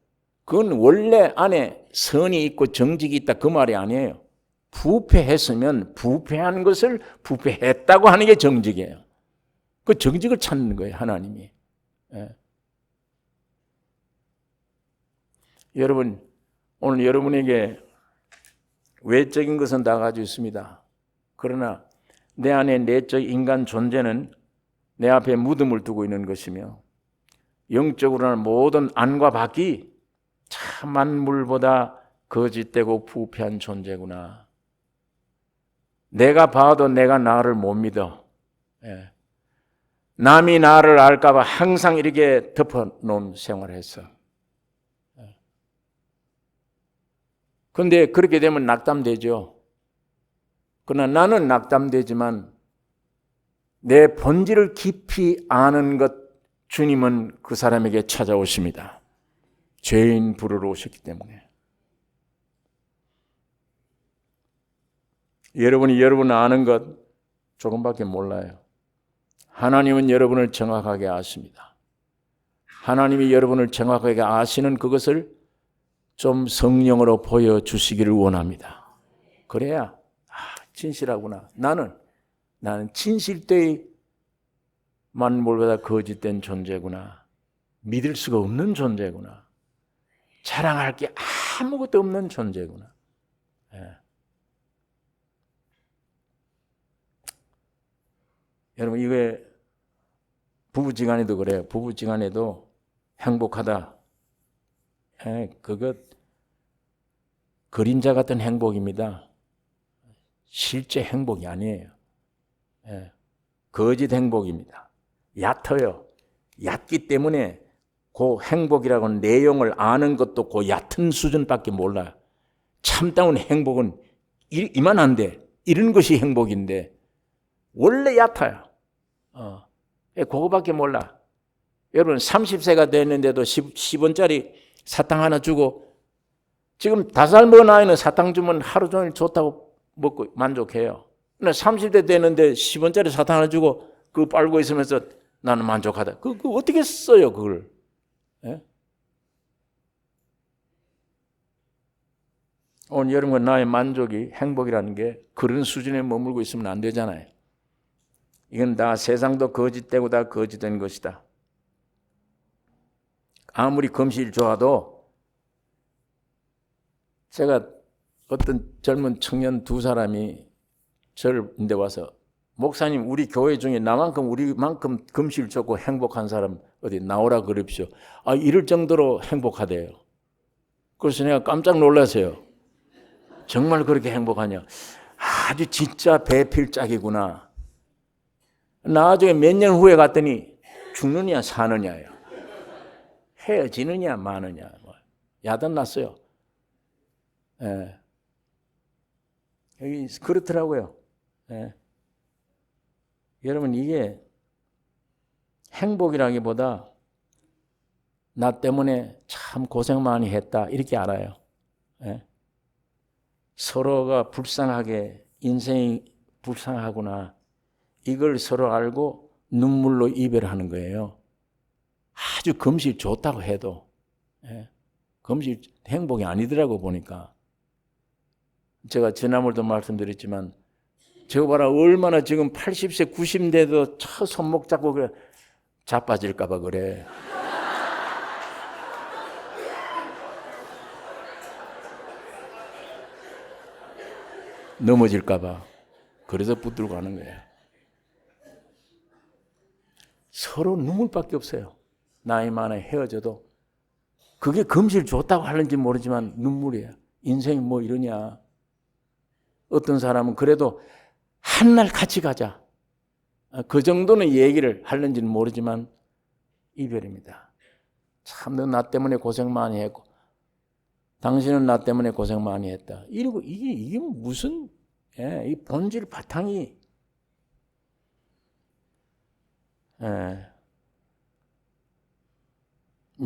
그건 원래 안에 선이 있고 정직이 있다 그 말이 아니에요. 부패했으면 부패한 것을 부패했다고 하는 게 정직이에요. 그 정직을 찾는 거예요, 하나님이. 여러분, 오늘 여러분에게 외적인 것은 다 가지고 있습니다. 그러나 내 안에 내적 인간 존재는 내 앞에 무덤을 두고 있는 것이며 영적으로는 모든 안과 밖이 참 만물보다 거짓되고 부패한 존재구나. 내가 봐도 내가 나를 못 믿어. 남이 나를 알까 봐 항상 이렇게 덮어놓은 생활을 했어. 그런데 그렇게 되면 낙담되죠. 그러나 나는 낙담되지만 내 본질을 깊이 아는 것 주님은 그 사람에게 찾아오십니다. 죄인 부르러 오셨기 때문에. 여러분이 여러분 아는 것 조금밖에 몰라요. 하나님은 여러분을 정확하게 아십니다. 하나님이 여러분을 정확하게 아시는 그것을 좀 성령으로 보여주시기를 원합니다. 그래야 진실하구나. 나는 진실되이 만물보다 거짓된 존재구나. 믿을 수가 없는 존재구나. 자랑할 게 아무것도 없는 존재구나. 여러분, 이게 부부지간에도 그래요. 부부지간에도 행복하다. 그것 그림자 같은 행복입니다. 실제 행복이 아니에요. 예. 거짓 행복입니다. 얕아요. 얕기 때문에 그 행복이라고는 내용을 아는 것도 그 얕은 수준밖에 몰라요. 참다운 행복은 이만한데 이런 것이 행복인데 원래 얕아요. 그거밖에 몰라. 여러분 30세가 됐는데도 10원짜리 사탕 하나 주고 지금 5살 먹은 아이는 사탕 주면 하루 종일 좋다고 먹고 만족해요. 근데 30대 되는데 10원짜리 사탕 하나 주고 그거 빨고 있으면서 나는 만족하다. 그거 어떻게 써요 그걸? 예? 오늘 여러분과 나의 만족이 행복이라는 게 그런 수준에 머물고 있으면 안 되잖아요. 이건 다 세상도 거짓되고 다 거짓된 것이다. 아무리 금실 좋아도 제가 어떤 젊은 청년 2사람이 저를 인데 와서 목사님 우리 교회 중에 나만큼 우리만큼 금실 좋고 행복한 사람 어디 나오라 그럽시오. 이럴 정도로 행복하대요. 그래서 내가 깜짝 놀라서요. 정말 그렇게 행복하냐. 아주 진짜 배필짝이구나. 나중에 몇 년 후에 갔더니 죽느냐 사느냐예요. 헤어지느냐 마느냐. 야단났어요. 예. 여기 그렇더라고요. 예. 여러분 이게 행복이라기보다 나 때문에 참 고생 많이 했다 이렇게 알아요. 예. 서로가 불쌍하게 인생이 불쌍하구나 이걸 서로 알고 눈물로 이별하는 거예요. 아주 금실 좋다고 해도 예. 금실 행복이 아니더라고 보니까. 제가 지난번에도 말씀드렸지만 저거 봐라 얼마나 지금 80세 90대도 저 손목 잡고 그래 자빠질까 봐 그래. 넘어질까 봐. 그래서 붙들고 가는 거예요. 서로 눈물밖에 없어요. 나이 많아 헤어져도 그게 금실 좋다고 하는지 모르지만 눈물이에요. 인생이 뭐 이러냐. 어떤 사람은 그래도 한날 같이 가자. 그 정도는 얘기를 하는지는 모르지만 이별입니다. 참 너 나 때문에 고생 많이 했고 당신은 나 때문에 고생 많이 했다. 이러고 이게 무슨 이 본질 바탕이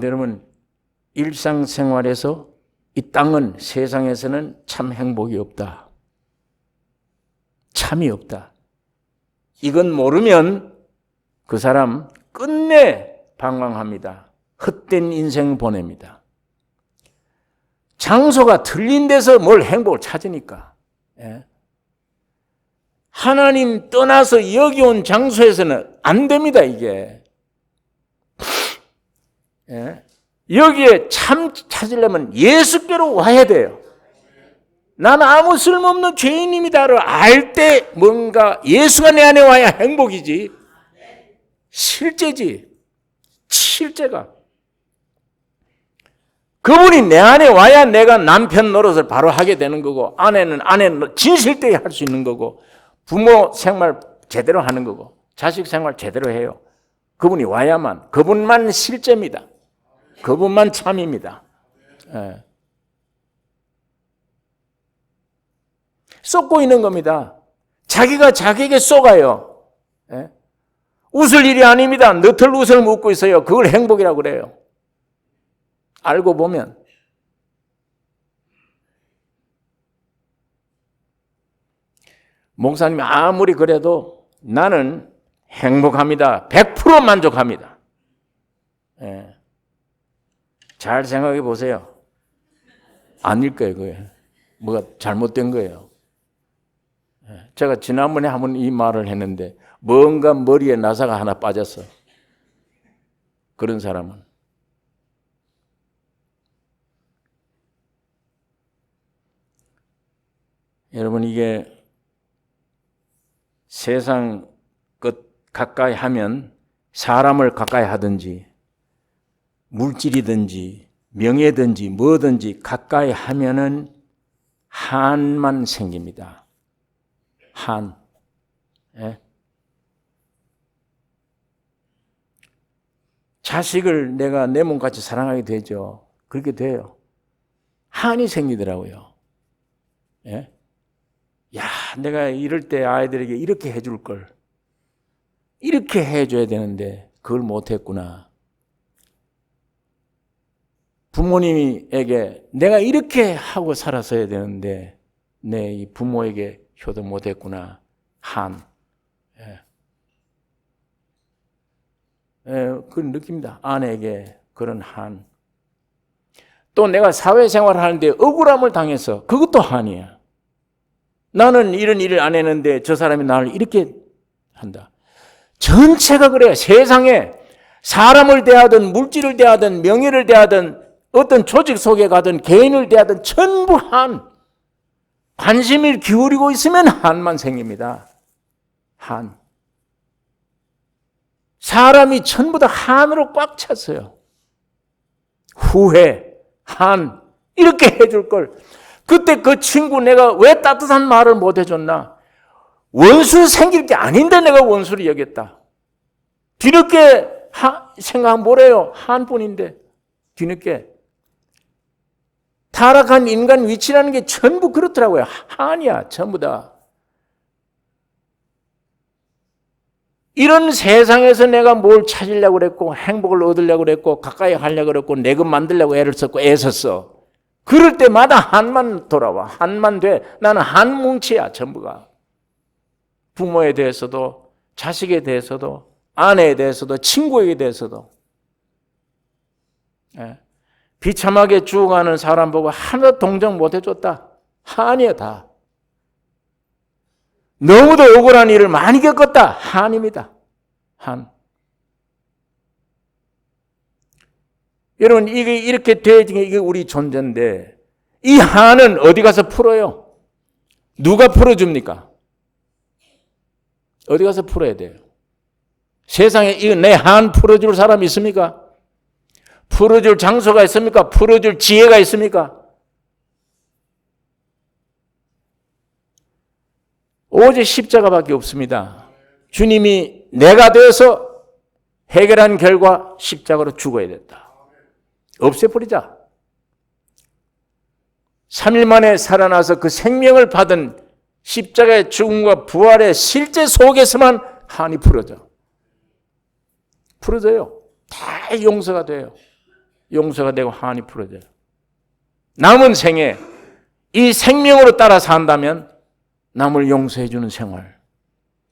여러분 일상생활에서 이 땅은 세상에서는 참 행복이 없다. 참이 없다. 이건 모르면 그 사람 끝내 방황합니다. 헛된 인생 보냅니다. 장소가 틀린 데서 뭘 행복을 찾으니까. 하나님 떠나서 여기 온 장소에서는 안 됩니다, 이게. 여기에 참 찾으려면 예수께로 와야 돼요. 나는 아무 쓸모없는 죄인입니다를 알 때 뭔가 예수가 내 안에 와야 행복이지. 실제지. 실제가. 그분이 내 안에 와야 내가 남편 노릇을 바로 하게 되는 거고 아내는 아내 진실되게 할 수 있는 거고 부모 생활 제대로 하는 거고 자식 생활 제대로 해요. 그분이 와야만. 그분만 실제입니다. 그분만 참입니다. 쏟고 있는 겁니다. 자기가 자기에게 쏟아요. 웃을 일이 아닙니다. 너털 웃을 묻고 있어요. 그걸 행복이라고 그래요. 알고 보면. 목사님이 아무리 그래도 나는 행복합니다. 100% 만족합니다. 잘 생각해 보세요. 아닐 거예요, 그게. 뭐가 잘못된 거예요. 제가 지난번에 한번 이 말을 했는데 뭔가 머리에 나사가 하나 빠졌어. 그런 사람은. 여러분 이게 세상 것 가까이 하면 사람을 가까이 하든지 물질이든지 명예든지 뭐든지 가까이 하면은 한만 생깁니다. 한. 자식을 내가 내 몸같이 사랑하게 되죠. 그렇게 돼요. 한이 생기더라고요. 예? 야, 내가 이럴 때 아이들에게 이렇게 해줄 걸. 이렇게 해줘야 되는데 그걸 못했구나. 부모님에게 내가 이렇게 하고 살았어야 되는데 내 이 부모에게 효도 못했구나. 한. 예. 그걸 느낍니다. 아내에게 그런 한. 또 내가 사회생활을 하는데 억울함을 당해서 그것도 한이야. 나는 이런 일을 안 했는데 저 사람이 나를 이렇게 한다. 전체가 그래요. 세상에 사람을 대하든 물질을 대하든 명예를 대하든 어떤 조직 속에 가든 개인을 대하든 전부 한. 관심을 기울이고 있으면 한만 생깁니다. 한. 사람이 전부 다 한으로 꽉 찼어요. 후회, 한, 이렇게 해줄 걸. 그때 그 친구 내가 왜 따뜻한 말을 못 해줬나? 원수 생길 게 아닌데 내가 원수를 여겼다. 뒤늦게 생각하면 뭐래요? 한뿐인데 뒤늦게. 타락한 인간 위치라는 게 전부 그렇더라고요. 한이야, 전부 다. 이런 세상에서 내가 뭘 찾으려고 그랬고 행복을 얻으려고 그랬고 가까이 하려고 그랬고 내 것 만들려고 애를 썼고 애썼어. 그럴 때마다 한만 돌아와. 한만 돼. 나는 한 뭉치야, 전부가. 부모에 대해서도 자식에 대해서도 아내에 대해서도 친구에게 대해서도. 예. 비참하게 죽어가는 사람 보고 하나도 동정 못 해줬다. 한이야, 다. 너무도 억울한 일을 많이 겪었다. 한입니다. 한. 여러분, 이게 이렇게 되어진 게 이게 우리 존재인데, 이 한은 어디 가서 풀어요? 누가 풀어줍니까? 어디 가서 풀어야 돼요? 세상에 이거 내 한 풀어줄 사람 있습니까? 풀어줄 장소가 있습니까? 풀어줄 지혜가 있습니까? 오직 십자가밖에 없습니다. 주님이 내가 되어서 해결한 결과 십자가로 죽어야 됐다. 없애버리자. 3일 만에 살아나서 그 생명을 받은 십자가의 죽음과 부활의 실제 속에서만 한이 풀어져. 풀어져요. 다 용서가 돼요. 용서가 되고 한이 풀어져요. 남은 생에 이 생명으로 따라 산다면 남을 용서해 주는 생활.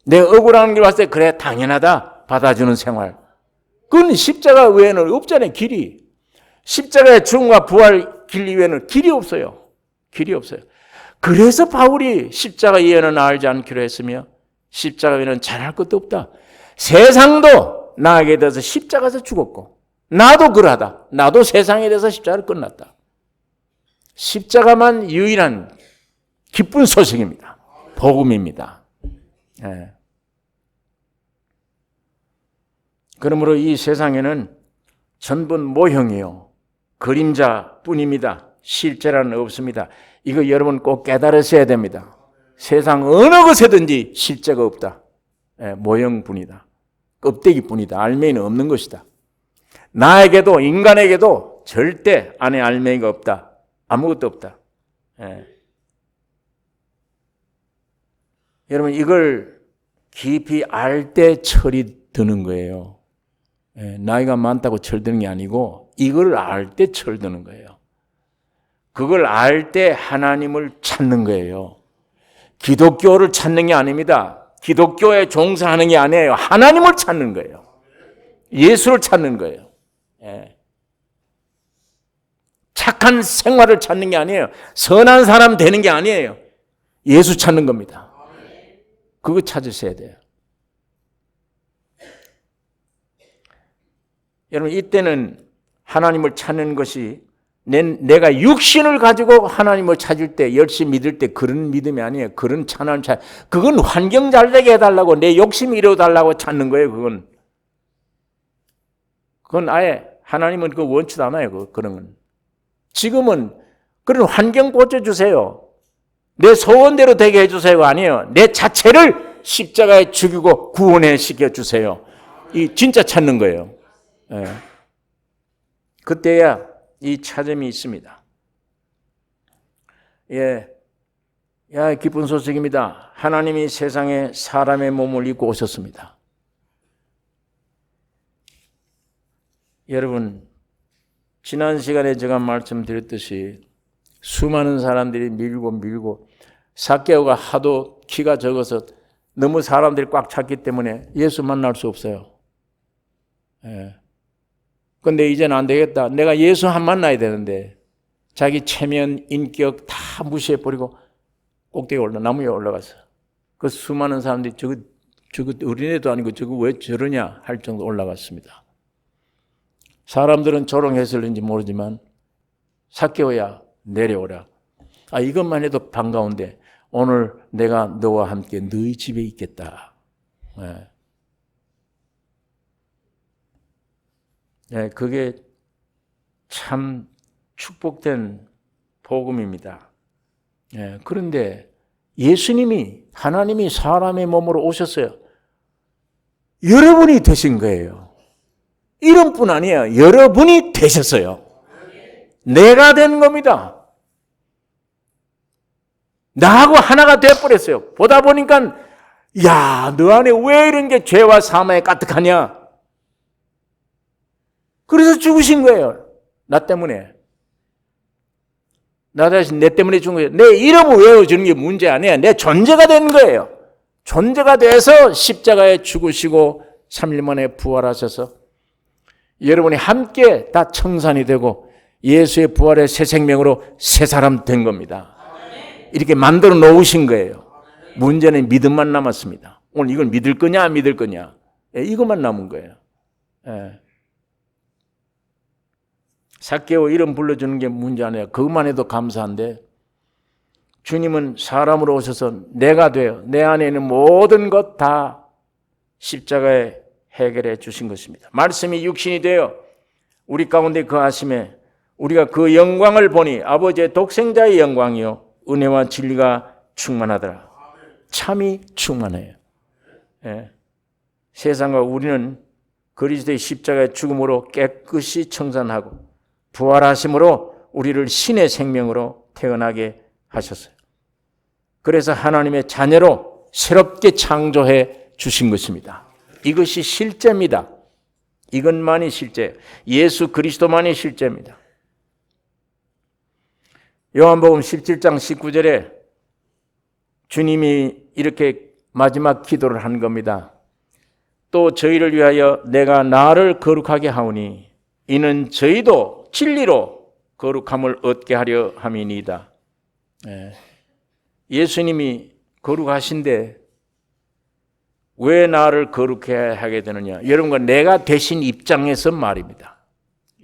내 억울한 길 봤을 때 그래 당연하다 받아주는 생활. 그건 십자가 외에는 없잖아요. 길이. 십자가의 죽음과 부활 길 이외에는 길이 없어요. 길이 없어요. 그래서 바울이 십자가 이해는 알지 않기로 했으며 십자가 외에는 잘할 것도 없다. 세상도 나에게 대해서 십자가에서 죽었고 나도 그러하다. 나도 세상에 대해서 십자가를 끝났다. 십자가만 유일한 기쁜 소식입니다. 복음입니다. 예. 그러므로 이 세상에는 전부 모형이요. 그림자뿐입니다. 실제라는 없습니다. 이거 여러분 꼭 깨달으셔야 됩니다. 세상 어느 것에든지 실제가 없다. 예, 모형뿐이다. 껍데기뿐이다. 알맹이는 없는 것이다. 나에게도 인간에게도 절대 안에 알맹이가 없다. 아무것도 없다. 예. 여러분 이걸 깊이 알 때 철이 드는 거예요. 예, 나이가 많다고 철드는 게 아니고 이걸 알 때 철드는 거예요. 그걸 알 때 하나님을 찾는 거예요. 기독교를 찾는 게 아닙니다. 기독교에 종사하는 게 아니에요. 하나님을 찾는 거예요. 예수를 찾는 거예요. 예. 착한 생활을 찾는 게 아니에요. 선한 사람 되는 게 아니에요. 예수 찾는 겁니다. 그거 찾으셔야 돼요. 여러분 이때는 하나님을 찾는 것이 내가 육신을 가지고 하나님을 찾을 때 열심히 믿을 때 그런 믿음이 아니에요. 그런 하나님 찾. 그건 환경 잘 되게 해달라고 내 욕심 이뤄달라고 찾는 거예요. 그건 아예 하나님은 그거 원치도 않아요. 그런 건. 지금은 그런 환경 고쳐주세요. 내 소원대로 되게 해주세요가 아니에요. 내 자체를 십자가에 죽이고 구원해 시켜주세요. 이 진짜 찾는 거예요. 예. 그때야 이 차점이 있습니다. 야, 기쁜 소식입니다. 하나님이 세상에 사람의 몸을 입고 오셨습니다. 여러분, 지난 시간에 제가 말씀드렸듯이 수많은 사람들이 밀고 삭개오가 하도 키가 적어서 너무 사람들이 꽉 찼기 때문에 예수 만날 수 없어요. 근데 이제는 안 되겠다. 내가 예수 한 만나야 되는데 자기 체면, 인격 다 무시해버리고 꼭대기에 나무 위에 올라가서 그 수많은 사람들이 저거 어린애도 아니고 저거 왜 저러냐 할 정도 올라갔습니다. 사람들은 조롱했을는지 모르지만 삭개오야 내려오라. 이것만 해도 반가운데 오늘 내가 너와 함께 너희 집에 있겠다. 그게 참 축복된 복음입니다. 그런데 예수님이 하나님이 사람의 몸으로 오셨어요. 여러분이 되신 거예요. 이름뿐 아니에요. 여러분이 되셨어요. 내가 된 겁니다. 나하고 하나가 되어버렸어요. 보다 보니까 야, 너 안에 왜 이런 게 죄와 사망에 가득하냐. 그래서 죽으신 거예요. 나 때문에. 나 자신 내 때문에 죽은 거예요. 내 이름을 외워주는 게 문제 아니에요. 내 존재가 된 거예요. 존재가 돼서 십자가에 죽으시고 3일 만에 부활하셔서 여러분이 함께 다 청산이 되고 예수의 부활의 새 생명으로 새 사람 된 겁니다. 이렇게 만들어 놓으신 거예요. 문제는 믿음만 남았습니다. 오늘 이걸 믿을 거냐 안 믿을 거냐. 이것만 남은 거예요. 삭개오 이름 불러주는 게 문제 아니에요. 그것만 해도 감사한데 주님은 사람으로 오셔서 내가 돼요. 내 안에 있는 모든 것 다 십자가에 해결해 주신 것입니다. 말씀이 육신이 되어 우리 가운데 거하심에 우리가 그 영광을 보니 아버지의 독생자의 영광이요 은혜와 진리가 충만하더라. 참이 충만해요. 세상과 우리는 그리스도의 십자가의 죽음으로 깨끗이 청산하고 부활하심으로 우리를 신의 생명으로 태어나게 하셨어요. 그래서 하나님의 자녀로 새롭게 창조해 주신 것입니다. 이것이 실제입니다. 이것만이 실제예요. 예수 그리스도만이 실제입니다. 요한복음 17장 19절에 주님이 이렇게 마지막 기도를 한 겁니다. 또 저희를 위하여 내가 나를 거룩하게 하오니 이는 저희도 진리로 거룩함을 얻게 하려 함이니이다. 예수님이 거룩하신데 왜 나를 거룩해 하게 되느냐? 여러분과 내가 되신 입장에서 말입니다.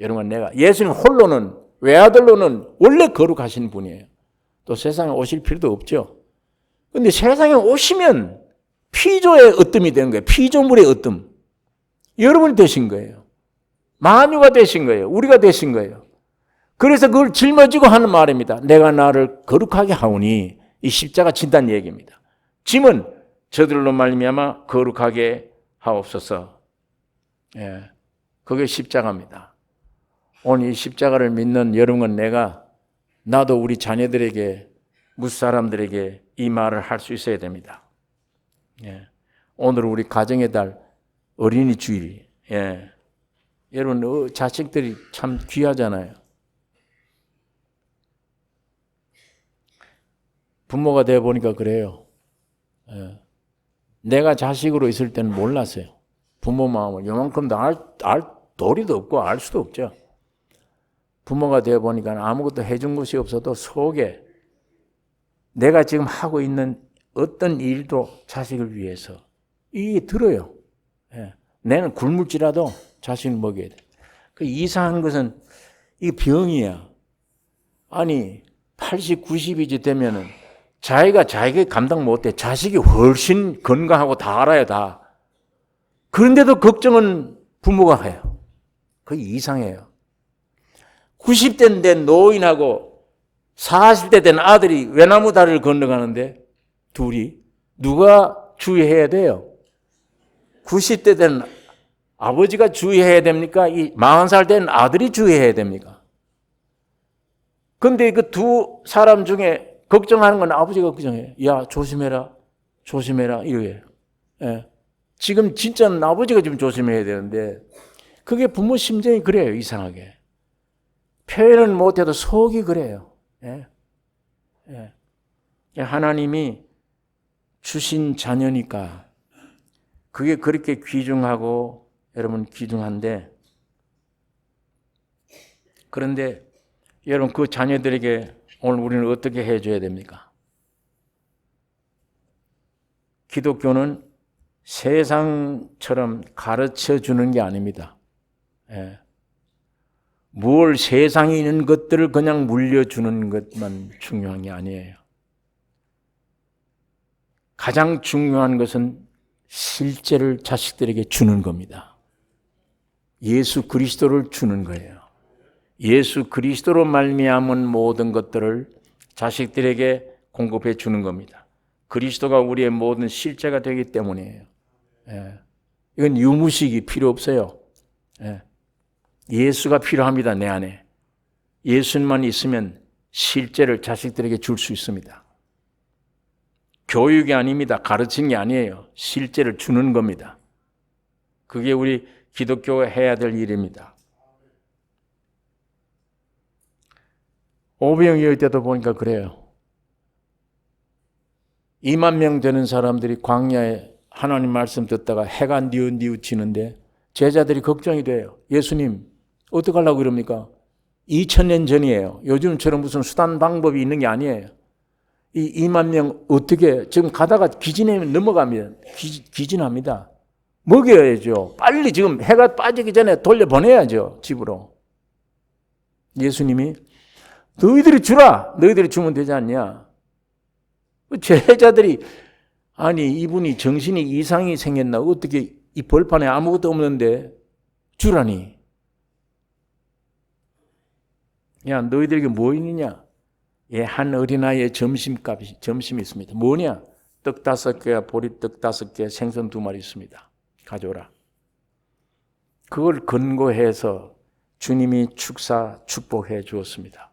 여러분과 내가 예수님 홀로는 외아들로는 원래 거룩하신 분이에요. 또 세상에 오실 필요도 없죠. 그런데 세상에 오시면 피조의 으뜸이 되는 거예요. 피조물의 으뜸. 여러분이 되신 거예요. 만유가 되신 거예요. 우리가 되신 거예요. 그래서 그걸 짊어지고 하는 말입니다. 내가 나를 거룩하게 하오니 이 십자가 진단 얘기입니다. 짐은 저들로 말미암아 거룩하게 하옵소서. 그게 십자가입니다. 오늘 이 십자가를 믿는 여러분은 내가 나도 우리 자녀들에게 무사람들에게 이 말을 할 수 있어야 됩니다. 오늘 우리 가정의 달 어린이 주일. 여러분 자식들이 참 귀하잖아요. 부모가 되어 보니까 그래요. 내가 자식으로 있을 때는 몰랐어요. 부모 마음을 요만큼도 알 도리도 없고 알 수도 없죠. 부모가 되어 보니까 아무것도 해준 것이 없어도 속에 내가 지금 하고 있는 어떤 일도 자식을 위해서 이게 들어요. 내는 굶을지라도 자식을 먹여야 돼. 그 이상한 것은 이 병이야. 아니 80, 90이지 되면은 자기가 감당 못해. 자식이 훨씬 건강하고 다 알아요, 다. 그런데도 걱정은 부모가 해요. 그게 이상해요. 90대 된 노인하고 40대 된 아들이 외나무 다리를 건너가는데 둘이 누가 주의해야 돼요? 90대 된 아버지가 주의해야 됩니까? 이 40살 된 아들이 주의해야 됩니까? 근데 그 두 사람 중에 걱정하는 건 아버지가 걱정해요. 야, 조심해라. 조심해라. 이거예요. 예. 지금 진짜는 아버지가 좀 조심해야 되는데 그게 부모 심정이 그래요. 이상하게. 표현은 못해도 속이 그래요. 예. 예. 하나님이 주신 자녀니까 그게 그렇게 귀중하고 여러분 귀중한데 그런데 여러분 그 자녀들에게 오늘 우리는 어떻게 해줘야 됩니까? 기독교는 세상처럼 가르쳐 주는 게 아닙니다. 예. 뭘 세상에 있는 것들을 그냥 물려주는 것만 중요한 게 아니에요. 가장 중요한 것은 실제를 자식들에게 주는 겁니다. 예수 그리스도를 주는 거예요. 예수 그리스도로 말미암은 모든 것들을 자식들에게 공급해 주는 겁니다. 그리스도가 우리의 모든 실제가 되기 때문이에요. 예. 이건 유무식이 필요 없어요. 예. 예수가 필요합니다. 내 안에. 예수만 있으면 실제를 자식들에게 줄 수 있습니다. 교육이 아닙니다. 가르치는 게 아니에요. 실제를 주는 겁니다. 그게 우리 기독교가 해야 될 일입니다. 오병이어 때도 보니까 그래요. 2만 명 되는 사람들이 광야에 하나님 말씀 듣다가 해가 뉘우치는데 제자들이 걱정이 돼요. 예수님 어떡하려고 그럽니까? 2000년 전이에요. 요즘처럼 무슨 수단 방법이 있는 게 아니에요. 이 2만 명 어떻게 지금 가다가 기진에 넘어가면 기진합니다. 먹여야죠. 빨리 지금 해가 빠지기 전에 돌려보내야죠. 집으로. 예수님이 너희들이 주라. 너희들이 주면 되지 않냐. 제자들이 아니 이분이 정신이 이상이 생겼나 어떻게 이 벌판에 아무것도 없는데 주라니. 야 너희들에게 뭐 있느냐. 예, 한 어린아이의 점심이 있습니다. 뭐냐? 떡 5개, 보리떡 5개, 생선 2마리 있습니다. 가져오라. 그걸 근거해서 주님이 축복해 주었습니다.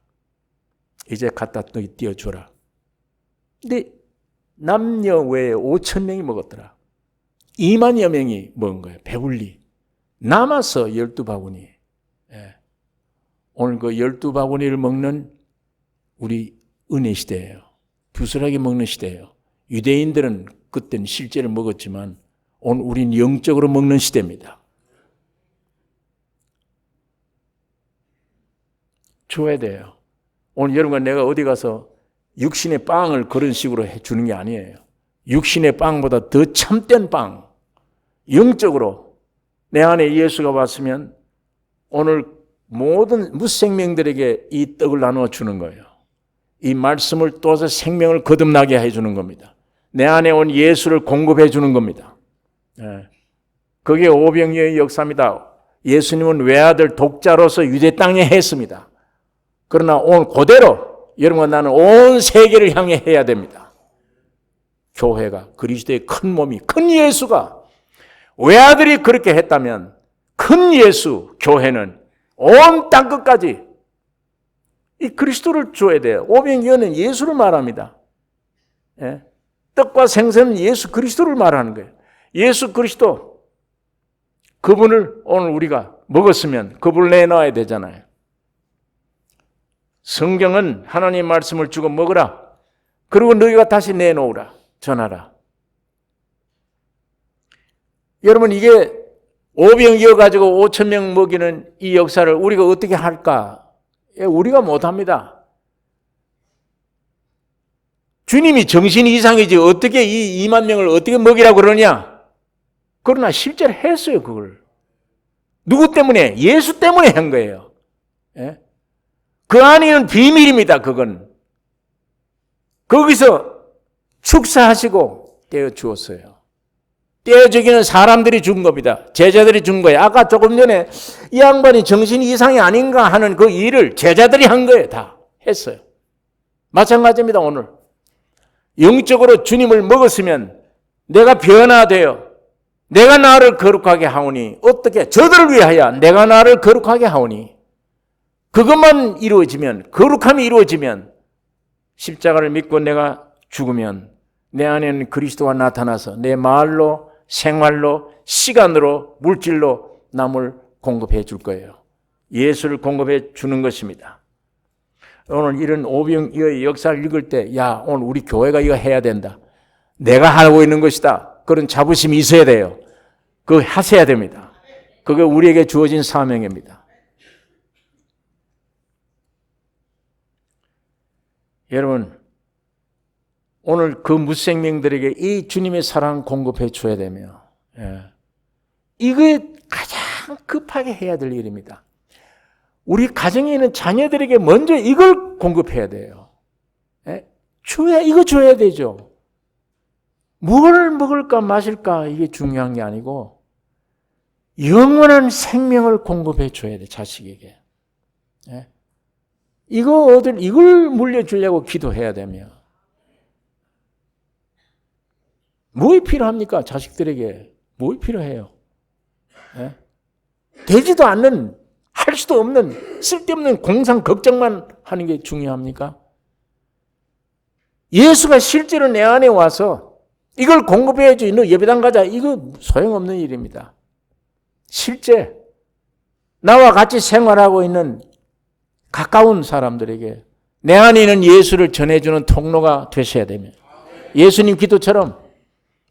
이제 갖다 띄워주라. 근데 남녀 외에 5,000명이 먹었더라. 2만여 명이 먹은 거예요. 배불리. 남아서 12바구니. 예. 오늘 그 12바구니를 먹는 우리 은혜 시대예요. 부스러기 먹는 시대예요. 유대인들은 그때는 실제로 먹었지만 오늘 우리는 영적으로 먹는 시대입니다. 줘야 돼요. 오늘 여러분과 내가 어디 가서 육신의 빵을 그런 식으로 해주는 게 아니에요. 육신의 빵보다 더 참된 빵, 영적으로 내 안에 예수가 왔으면 오늘 모든 무생명들에게 이 떡을 나누어 주는 거예요. 이 말씀을 또서 생명을 거듭나게 해주는 겁니다. 내 안에 온 예수를 공급해 주는 겁니다. 예. 그게 오병이어의 역사입니다. 예수님은 외아들 독자로서 유대 땅에 했습니다. 그러나 오늘 그대로 여러분과 나는 온 세계를 향해 해야 됩니다. 교회가 그리스도의 큰 몸이 큰 예수가 외아들이 그렇게 했다면 큰 예수 교회는 온 땅 끝까지 이 그리스도를 줘야 돼요. 오병이어는 예수를 말합니다. 예? 떡과 생선은 예수 그리스도를 말하는 거예요. 예수 그리스도 그분을 오늘 우리가 먹었으면 그분을 내놔야 되잖아요. 성경은 하나님 말씀을 주고 먹으라. 그리고 너희가 다시 내놓으라. 전하라. 여러분 이게 오병이어 가지고 5,000명 먹이는 이 역사를 우리가 어떻게 할까? 우리가 못합니다. 주님이 정신이 이상이지 어떻게 이 2만 명을 어떻게 먹이라고 그러냐? 그러나 실제로 했어요 그걸. 누구 때문에? 예수 때문에 한 거예요. 예? 그 안에는 비밀입니다. 그건. 거기서 축사하시고 떼어주었어요. 떼어주기는 사람들이 준 겁니다. 제자들이 준 거예요. 아까 조금 전에 이 양반이 정신이 이상이 아닌가 하는 그 일을 제자들이 한 거예요. 다 했어요. 마찬가지입니다. 오늘. 영적으로 주님을 먹었으면 내가 변화돼요. 내가 나를 거룩하게 하오니 어떻게 저들을 위하여 내가 나를 거룩하게 하오니 그것만 이루어지면 거룩함이 이루어지면 십자가를 믿고 내가 죽으면 내 안에는 그리스도가 나타나서 내 말로 생활로 시간으로 물질로 남을 공급해 줄 거예요. 예수를 공급해 주는 것입니다. 오늘 이런 오병이어의 역사를 읽을 때 야 오늘 우리 교회가 이거 해야 된다. 내가 하고 있는 것이다. 그런 자부심이 있어야 돼요. 그거 하셔야 됩니다. 그게 우리에게 주어진 사명입니다. 여러분 오늘 그 무생명들에게 이 주님의 사랑 공급해 줘야 되며 이게 가장 급하게 해야 될 일입니다. 우리 가정에 있는 자녀들에게 먼저 이걸 공급해야 돼요. 이거 줘야 되죠. 뭘 먹을까 마실까 이게 중요한 게 아니고 영원한 생명을 공급해 줘야 돼 자식에게. 이걸 물려주려고 기도해야 되며 무엇이 필요합니까? 자식들에게 무엇이 필요해요? 되지도 않는 할 수도 없는 쓸데없는 공상 걱정만 하는 게 중요합니까? 예수가 실제로 내 안에 와서 이걸 공급해야지 너 예배당 가자 이거 소용없는 일입니다. 실제 나와 같이 생활하고 있는 가까운 사람들에게 내 안에 있는 예수를 전해주는 통로가 되셔야 됩니다. 예수님 기도처럼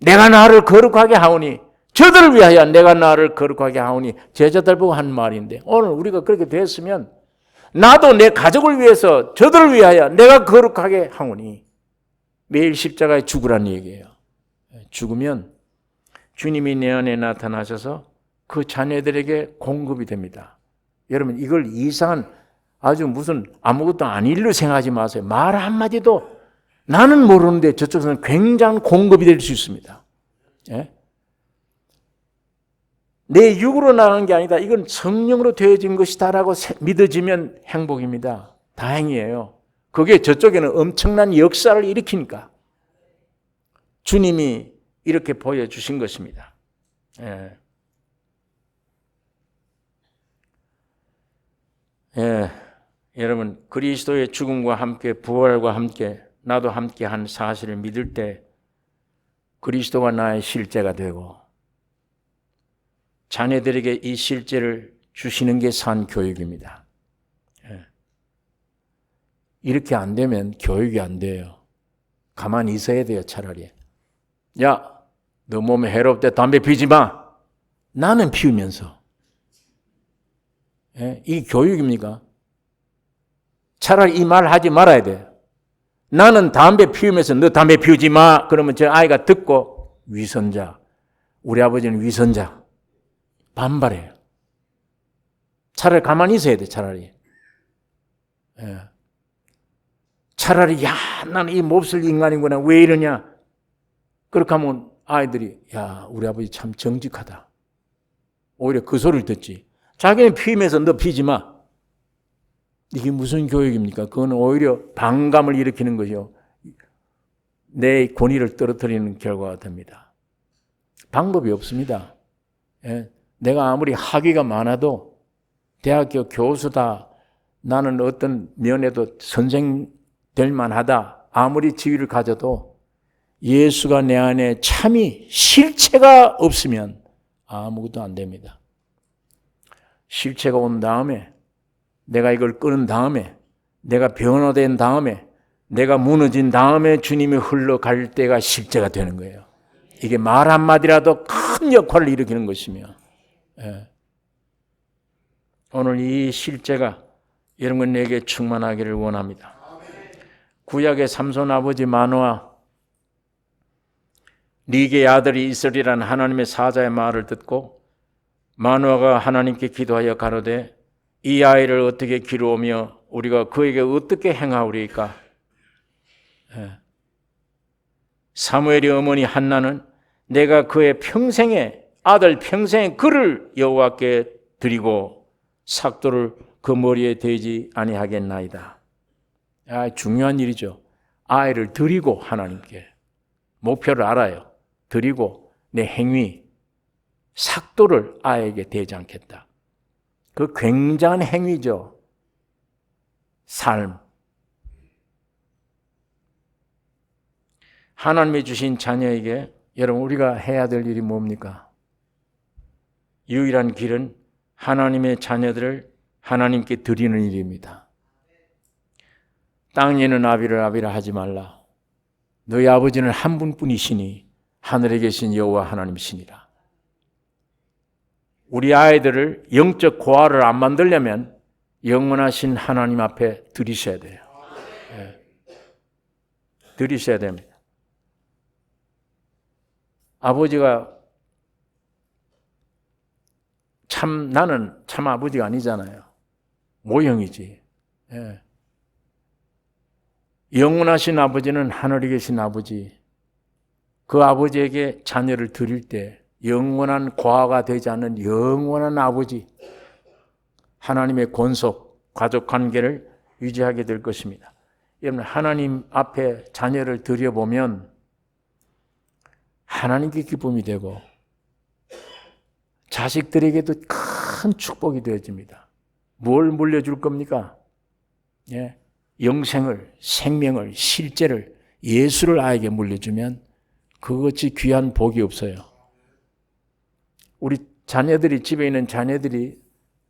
내가 나를 거룩하게 하오니 저들을 위하여 내가 나를 거룩하게 하오니 제자들 보고 한 말인데 오늘 우리가 그렇게 됐으면 나도 내 가족을 위해서 저들을 위하여 내가 거룩하게 하오니 매일 십자가에 죽으라는 얘기예요. 죽으면 주님이 내 안에 나타나셔서 그 자녀들에게 공급이 됩니다. 여러분 이걸 이상한 아주 무슨 아무것도 아닌 일로 생각하지 마세요. 말 한마디도 나는 모르는데 저쪽에서는 굉장한 공급이 될 수 있습니다. 내 육으로 나가는 게 아니다. 이건 성령으로 되어진 것이다라고 믿어지면 행복입니다. 다행이에요. 그게 저쪽에는 엄청난 역사를 일으키니까 주님이 이렇게 보여주신 것입니다. 여러분 그리스도의 죽음과 함께 부활과 함께 나도 함께 한 사실을 믿을 때 그리스도가 나의 실제가 되고 자녀들에게 이 실제를 주시는 게 산교육입니다. 이렇게 안 되면 교육이 안 돼요. 가만히 있어야 돼요. 차라리 야, 너 몸에 해롭대 담배 피지 마. 나는 피우면서 이 교육입니까? 차라리 이 말 하지 말아야 돼. 나는 담배 피우면서 너 담배 피우지 마. 그러면 저 아이가 듣고 위선자, 우리 아버지는 위선자 반발해요. 차라리 가만히 있어야 돼. 차라리 야 나는 이 몹쓸 인간이구나 왜 이러냐. 그렇게 하면 아이들이 야 우리 아버지 참 정직하다. 오히려 그 소리를 듣지. 자기는 피우면서 너 피지 마. 이게 무슨 교육입니까? 그건 오히려 반감을 일으키는 것이요. 내 권위를 떨어뜨리는 결과가 됩니다. 방법이 없습니다. 내가 아무리 학위가 많아도 대학교 교수다. 나는 어떤 면에도 선생 될 만하다. 아무리 지위를 가져도 예수가 내 안에 참이 실체가 없으면 아무것도 안 됩니다. 실체가 온 다음에 내가 이걸 끊은 다음에 내가 변화된 다음에 내가 무너진 다음에 주님이 흘러갈 때가 실제가 되는 거예요. 이게 말 한마디라도 큰 역할을 일으키는 것이며 오늘 이 실제가 여러분 내게 충만하기를 원합니다. 구약의 삼손 아버지 마노아 니게 아들이 있으리라는 하나님의 사자의 말을 듣고 마노아가 하나님께 기도하여 가로되 이 아이를 어떻게 기르오며 우리가 그에게 어떻게 행하오리까? 사무엘의 어머니 한나는 내가 그의 평생에 아들 평생에 그를 여호와께 드리고 삭도를 그 머리에 대지 아니하겠나이다. 중요한 일이죠. 아이를 드리고 하나님께 목표를 알아요. 드리고 내 행위 삭도를 아이에게 대지 않겠다. 그 굉장한 행위죠. 삶. 하나님이 주신 자녀에게 여러분 우리가 해야 될 일이 뭡니까? 유일한 길은 하나님의 자녀들을 하나님께 드리는 일입니다. 땅에 있는 아비라 하지 말라. 너희 아버지는 한 분뿐이시니 하늘에 계신 여호와 하나님이시니라. 우리 아이들을 영적 고아를 안 만들려면 영원하신 하나님 앞에 드리셔야 돼요. 네. 드리셔야 됩니다. 아버지가 나는 참 아버지가 아니잖아요. 모형이지. 예. 영원하신 아버지는 하늘에 계신 아버지. 그 아버지에게 자녀를 드릴 때 영원한 고아가 되지 않는 영원한 아버지, 하나님의 권속, 가족관계를 유지하게 될 것입니다. 여러분 하나님 앞에 자녀를 드려보면 하나님께 기쁨이 되고 자식들에게도 큰 축복이 되어집니다. 뭘 물려줄 겁니까? 예. 영생을, 생명을, 실제를, 예수를 아이에게 물려주면 그것이 귀한 복이 없어요. 우리 자녀들이, 집에 있는 자녀들이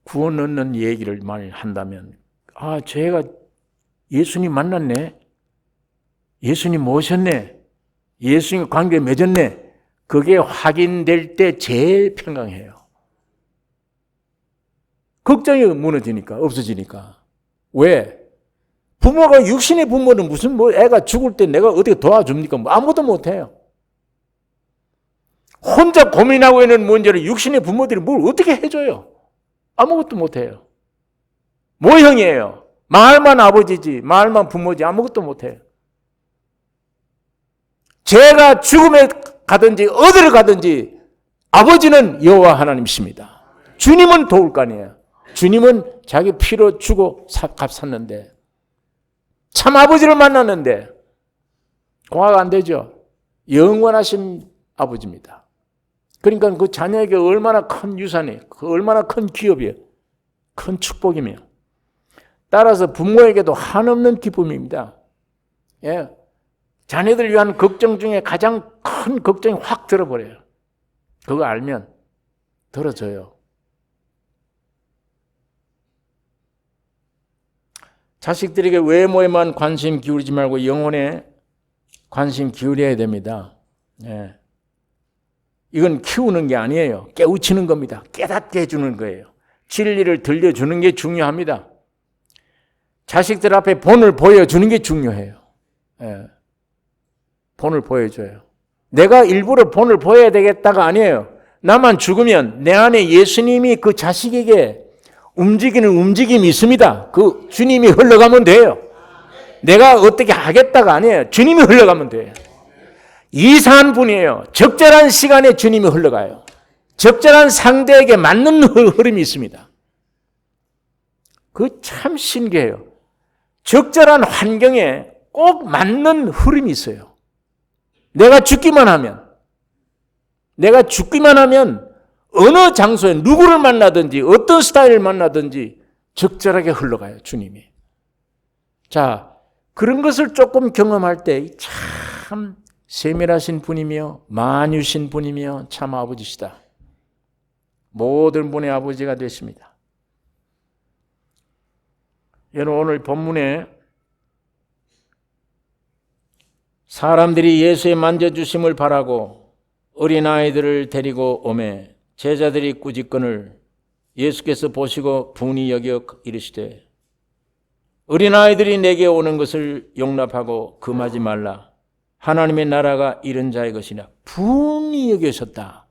구원 얻는 얘기를 많이 한다면, 쟤가 예수님 만났네, 예수님 모셨네, 예수님과 관계 맺었네, 그게 확인될 때 제일 평강해요. 걱정이 무너지니까, 없어지니까. 왜? 부모가, 육신의 부모는 무슨 애가 죽을 때 내가 어떻게 도와줍니까? 아무것도 못해요. 혼자 고민하고 있는 문제를 육신의 부모들이 뭘 어떻게 해줘요? 아무것도 못해요. 모형이에요. 말만 아버지지, 말만 부모지, 아무것도 못해요. 제가 죽음에 가든지 어디를 가든지 아버지는 여호와 하나님이십니다. 주님은 도울 거 아니에요. 주님은 자기 피로 주고 값 샀는데, 참 아버지를 만났는데 공화가 안 되죠. 영원하신 아버지입니다. 그러니까 그 자녀에게 얼마나 큰 유산이에요. 얼마나 큰 기업이에요. 큰 축복이며, 따라서 부모에게도 한없는 기쁨입니다. 예. 자녀들 위한 걱정 중에 가장 큰 걱정이 확 들어버려요. 그거 알면 들어줘요. 자식들에게 외모에만 관심 기울이지 말고 영혼에 관심 기울여야 됩니다. 예. 이건 키우는 게 아니에요. 깨우치는 겁니다. 깨닫게 해주는 거예요. 진리를 들려주는 게 중요합니다. 자식들 앞에 본을 보여주는 게 중요해요. 예. 본을 보여줘요. 내가 일부러 본을 보여야 되겠다가 아니에요. 나만 죽으면 내 안에 예수님이 그 자식에게 움직이는 움직임이 있습니다. 그 주님이 흘러가면 돼요. 내가 어떻게 하겠다가 아니에요. 주님이 흘러가면 돼요. 이상한 분이에요. 적절한 시간에 주님이 흘러가요. 적절한 상대에게 맞는 흐름이 있습니다. 그 참 신기해요. 적절한 환경에 꼭 맞는 흐름이 있어요. 내가 죽기만 하면 어느 장소에 누구를 만나든지 어떤 스타일을 만나든지 적절하게 흘러가요, 주님이. 자, 그런 것을 조금 경험할 때 참 세밀하신 분이며 만유신 분이며 참 아버지시다. 모든 분의 아버지가 되십니다. 여러분, 오늘 본문에 사람들이 예수의 만져주심을 바라고 어린아이들을 데리고 오매 제자들이 꾸짖거늘 예수께서 보시고 분이 여겨 이르시되 어린아이들이 내게 오는 것을 용납하고 금하지 말라. 하나님의 나라가 이런 자의 것이라. 분이 여기셨다.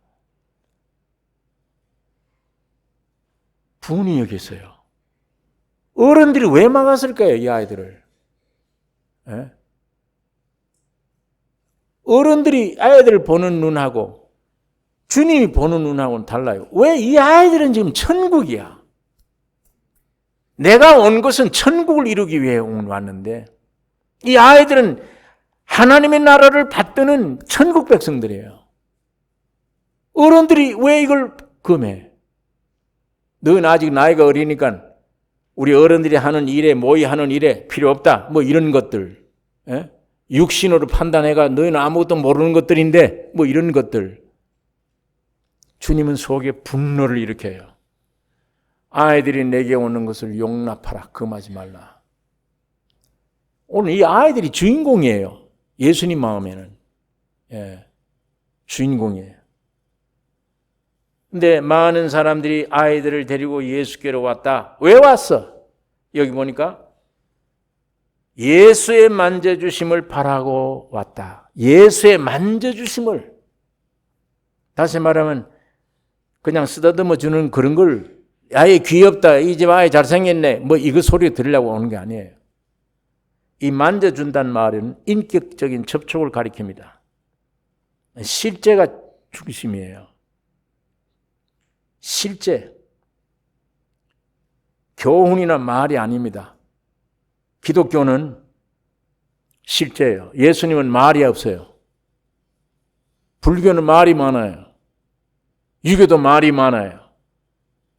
분이 여기서요. 어른들이 왜 막았을까요, 이 아이들을? 예? 어른들이 아이들을 보는 눈하고 주님이 보는 눈하고는 달라요. 왜? 이 아이들은 지금 천국이야. 내가 온 것은 천국을 이루기 위해 왔는데 이 아이들은 하나님의 나라를 받드는 천국 백성들이에요. 어른들이 왜 이걸 금해? 너는 아직 나이가 어리니까 우리 어른들이 하는 일에, 모의 하는 일에 필요 없다. 뭐 이런 것들. 예? 육신으로 판단해가 너희는 아무것도 모르는 것들인데 뭐 이런 것들. 주님은 속에 분노를 일으켜요. 아이들이 내게 오는 것을 용납하라. 금하지 말라. 오늘 이 아이들이 주인공이에요. 예수님 마음에는. 예, 주인공이에요. 근데 많은 사람들이 아이들을 데리고 예수께로 왔다. 왜 왔어? 여기 보니까 예수의 만져주심을 바라고 왔다. 예수의 만져주심을. 다시 말하면 그냥 쓰다듬어 주는 그런 걸 아예 귀엽다. 이 집 아이 잘생겼네. 뭐 이거 소리 들으려고 오는 게 아니에요. 이 만져준다는 말은 인격적인 접촉을 가리킵니다. 실제가 중심이에요. 실제. 교훈이나 말이 아닙니다. 기독교는 실제예요. 예수님은 말이 없어요. 불교는 말이 많아요. 유교도 말이 많아요.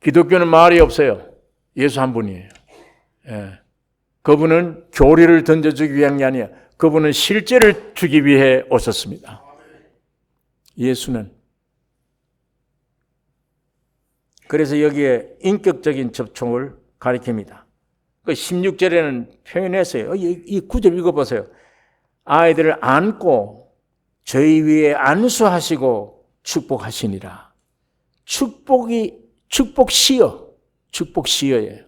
기독교는 말이 없어요. 예수 한 분이에요. 예. 그분은 교리를 던져주기 위한 게 아니에요. 그분은 실제를 주기 위해 오셨습니다. 예수는. 그래서 여기에 인격적인 접촉을 가리킵니다. 그 16절에는 표현했어요. 이 구절 읽어보세요. 아이들을 안고 저희 위에 안수하시고 축복하시니라. 축복시어예요.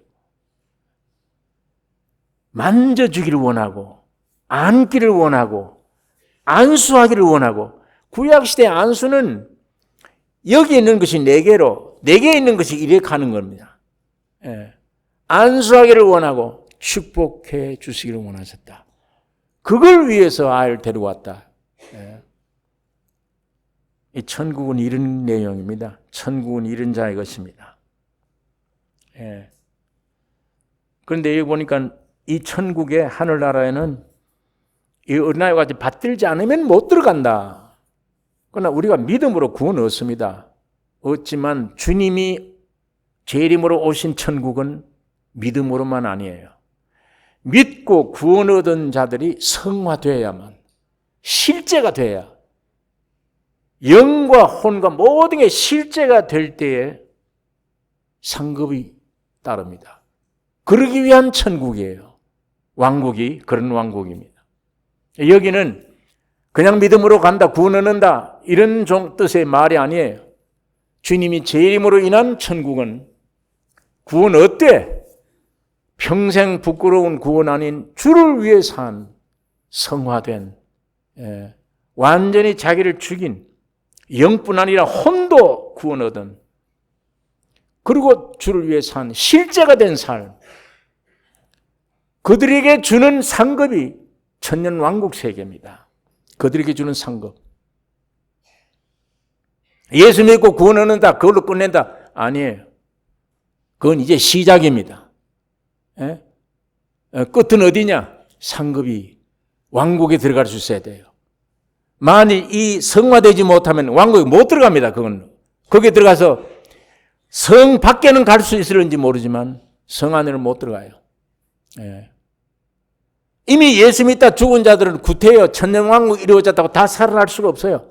만져주기를 원하고 안기를 원하고 안수하기를 원하고 구약시대 안수는 여기 있는 것이 4개로 4개 있는 것이 이래 가는 겁니다. 예. 안수하기를 원하고 축복해 주시기를 원하셨다. 그걸 위해서 아이를 데려왔다. 예. 이 천국은 이런 내용입니다. 천국은 이런 자의 것입니다. 예. 그런데 여기 보니까 이 천국의 하늘나라에는 이 어린아이가 받들지 않으면 못 들어간다. 그러나 우리가 믿음으로 구원 얻습니다. 얻지만 주님이 재림으로 오신 천국은 믿음으로만 아니에요. 믿고 구원 얻은 자들이 성화되어야만, 실제가 돼야, 영과 혼과 모든 게 실제가 될 때에 상급이 따릅니다. 그러기 위한 천국이에요. 왕국이 그런 왕국입니다. 여기는 그냥 믿음으로 간다, 구원 얻는다 이런 뜻의 말이 아니에요. 주님이 재림으로 인한 천국은 구원 얻되 평생 부끄러운 구원 아닌 주를 위해 산 성화된 완전히 자기를 죽인 영뿐 아니라 혼도 구원 얻은 그리고 주를 위해 산 실제가 된 삶, 그들에게 주는 상급이 천년 왕국 세계입니다. 그들에게 주는 상급. 예수 믿고 구원 얻는다, 그걸로 끝낸다 아니에요. 그건 이제 시작입니다. 예? 끝은 어디냐? 상급이 왕국에 들어갈 수 있어야 돼요. 만일 이 성화되지 못하면 왕국에 못 들어갑니다. 그건 거기에 들어가서 성 밖에는 갈 수 있을지 모르지만 성 안에는 못 들어가요. 예. 이미 예수 믿다 죽은 자들은 구태여 천년왕국 이루어졌다고 다 살아날 수가 없어요.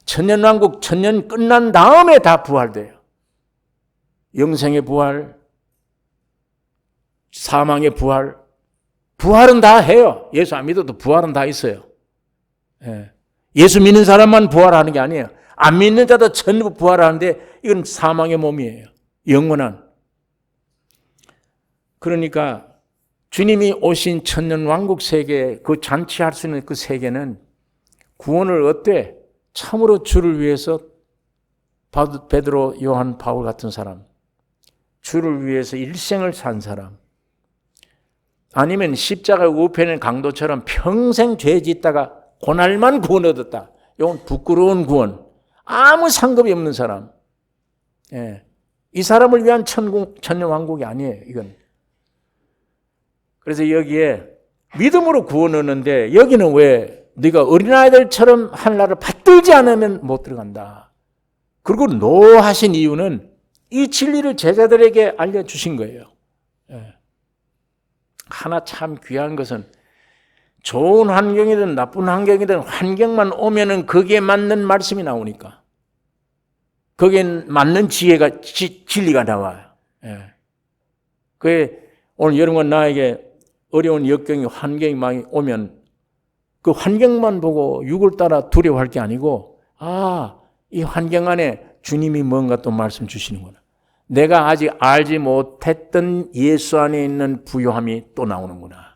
천년왕국 천년 끝난 다음에 다 부활돼요. 영생의 부활, 사망의 부활, 부활은 다 해요. 예수 안 믿어도 부활은 다 있어요. 예. 예수 믿는 사람만 부활하는 게 아니에요. 안 믿는 자도 전부 부활하는데 이건 사망의 몸이에요. 영원한. 그러니까 주님이 오신 천년왕국 세계, 그 잔치할 수 있는 그 세계는 구원을 얻되 참으로 주를 위해서 베드로, 요한, 바울 같은 사람, 주를 위해서 일생을 산 사람, 아니면 십자가 우편의 강도처럼 평생 죄 짓다가 고날만 구원 얻었다. 이건 부끄러운 구원, 아무 상급이 없는 사람. 예. 이 사람을 위한 천년왕국이 아니에요. 이건. 그래서 여기에 믿음으로 구원 얻는데 여기는 왜 네가 어린아이들처럼 하늘나라를 받들지 않으면 못 들어간다. 그리고 노하신 이유는 이 진리를 제자들에게 알려주신 거예요. 하나 참 귀한 것은 좋은 환경이든 나쁜 환경이든 환경만 오면은 거기에 맞는 말씀이 나오니까 거기에 맞는 지혜가 진리가 나와요. 그게 오늘 여러분과 나에게 어려운 역경이 환경이 많이 오면 그 환경만 보고 육을 따라 두려워할 게 아니고 이 환경 안에 주님이 뭔가 또 말씀 주시는구나. 내가 아직 알지 못했던 예수 안에 있는 부요함이 또 나오는구나.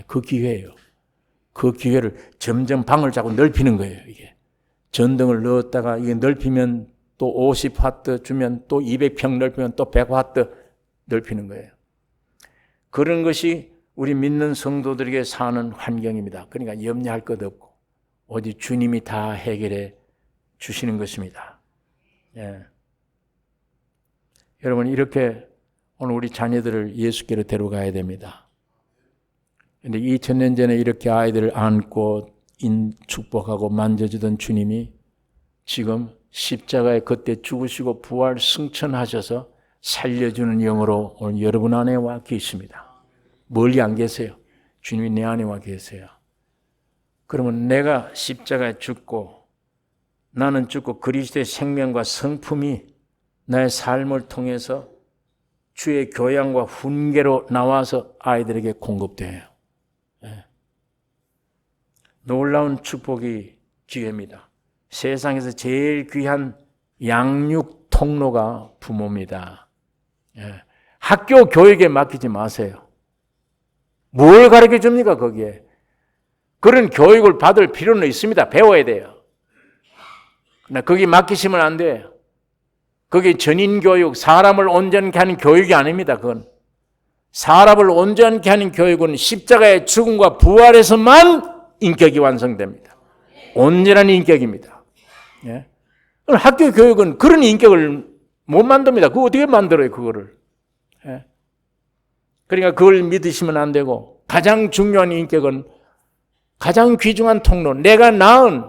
그 기회예요. 그 기회를 점점 방을 자꾸 넓히는 거예요. 이게 전등을 넣었다가 이게 넓히면 또 50와트 주면 또 200평 넓히면 또 100와트 넓히는 거예요. 그런 것이 우리 믿는 성도들에게 사는 환경입니다. 그러니까 염려할 것 없고 오직 주님이 다 해결해 주시는 것입니다. 여러분 이렇게 오늘 우리 자녀들을 예수께로 데려가야 됩니다. 그런데 2000년 전에 이렇게 아이들을 안고 축복하고 만져주던 주님이 지금 십자가에 그때 죽으시고 부활 승천하셔서 살려주는 영으로 오늘 여러분 안에 와 계십니다. 멀리 안 계세요. 주님이 내 안에 와 계세요. 그러면 내가 십자가에 죽고 나는 죽고 그리스도의 생명과 성품이 나의 삶을 통해서 주의 교양과 훈계로 나와서 아이들에게 공급돼요. 놀라운 축복이 기회입니다. 세상에서 제일 귀한 양육 통로가 부모입니다. 학교 교육에 맡기지 마세요. 뭘 가르쳐 줍니까 거기에? 그런 교육을 받을 필요는 있습니다. 배워야 돼요. 그러나 거기 맡기시면 안 돼요. 그게 전인교육, 사람을 온전케 하는 교육이 아닙니다. 그건 사람을 온전케 하는 교육은 십자가의 죽음과 부활에서만 인격이 완성됩니다. 온전한 인격입니다. 학교 교육은 그런 인격을 못 만듭니다. 그거 어떻게 만들어요, 그거를? 그러니까 그걸 믿으시면 안 되고 가장 중요한 인격은 가장 귀중한 통로, 내가 낳은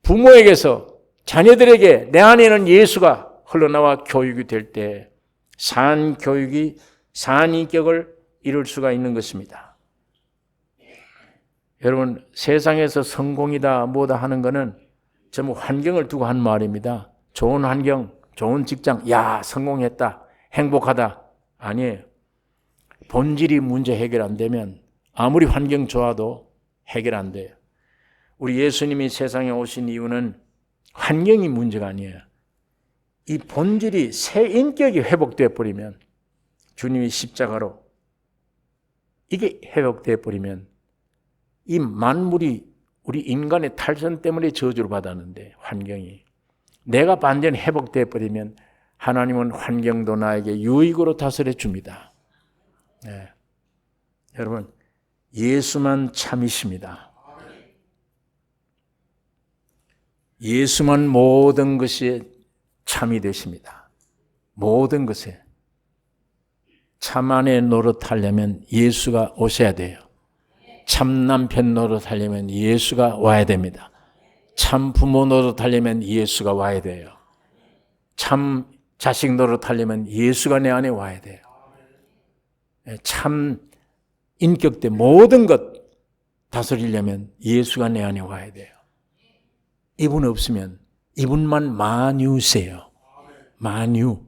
부모에게서 자녀들에게 내 안에는 예수가 흘러나와 교육이 될 때 산 교육이 산 인격을 이룰 수가 있는 것입니다. 여러분 세상에서 성공이다 뭐다 하는 것은 전부 환경을 두고 한 말입니다. 좋은 환경, 좋은 직장, 야 성공했다, 행복하다 아니에요. 본질이 문제 해결 안 되면 아무리 환경 좋아도 해결 안 돼요. 우리 예수님이 세상에 오신 이유는 환경이 문제가 아니에요. 이 본질이 새 인격이 회복되어 버리면 주님이 십자가로 이게 회복되어 버리면 이 만물이 우리 인간의 탈선 때문에 저주를 받았는데 환경이 내가 반전히 회복되어 버리면 하나님은 환경도 나에게 유익으로 다스려 줍니다. 여러분 예수만 참이십니다. 예수만 모든 것이 참이 되십니다. 모든 것에 참 아내 노릇하려면 예수가 오셔야 돼요. 참 남편 노릇하려면 예수가 와야 됩니다. 참 부모 노릇하려면 예수가 와야 돼요. 참 자식 노릇하려면 예수가 내 안에 와야 돼요. 참 인격대 모든 것 다스리려면 예수가 내 안에 와야 돼요. 이분 없으면 이분만 만유세요. 만유.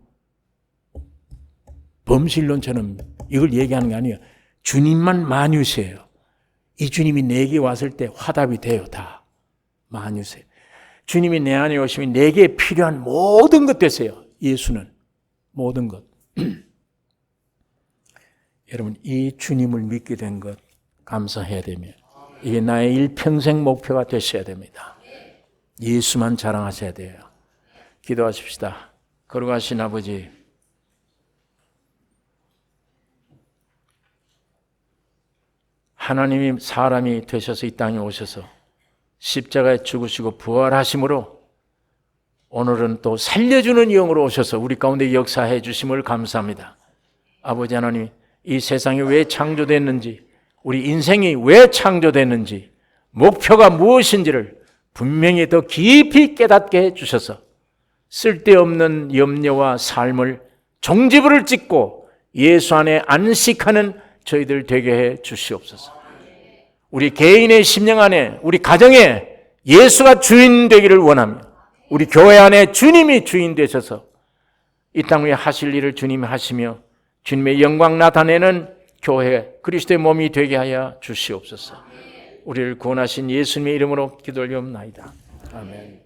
범실론처럼 이걸 얘기하는 게 아니에요. 주님만 만유세요. 이 주님이 내게 왔을 때 화답이 돼요. 다. 만유세. 주님이 내 안에 오시면 내게 필요한 모든 것 되세요. 예수는. 모든 것. 여러분 이 주님을 믿게 된 것 감사해야 됩니다. 이게 나의 일평생 목표가 되셔야 됩니다. 예수만 자랑하셔야 돼요. 기도하십시다. 거룩하신 아버지, 하나님이 사람이 되셔서 이 땅에 오셔서 십자가에 죽으시고 부활하심으로 오늘은 또 살려주는 영으로 오셔서 우리 가운데 역사해 주심을 감사합니다. 아버지 하나님, 이 세상이 왜 창조됐는지, 우리 인생이 왜 창조됐는지, 목표가 무엇인지를 분명히 더 깊이 깨닫게 해주셔서 쓸데없는 염려와 삶을 종지부를 찍고 예수 안에 안식하는 저희들 되게 해 주시옵소서. 우리 개인의 심령 안에, 우리 가정에 예수가 주인 되기를 원하며, 우리 교회 안에 주님이 주인 되셔서 이 땅 위에 하실 일을 주님이 하시며 주님의 영광 나타내는 교회, 그리스도의 몸이 되게 하여 주시옵소서. 우리를 구원하신 예수님의 이름으로 기도 올리옵나이다. 아멘.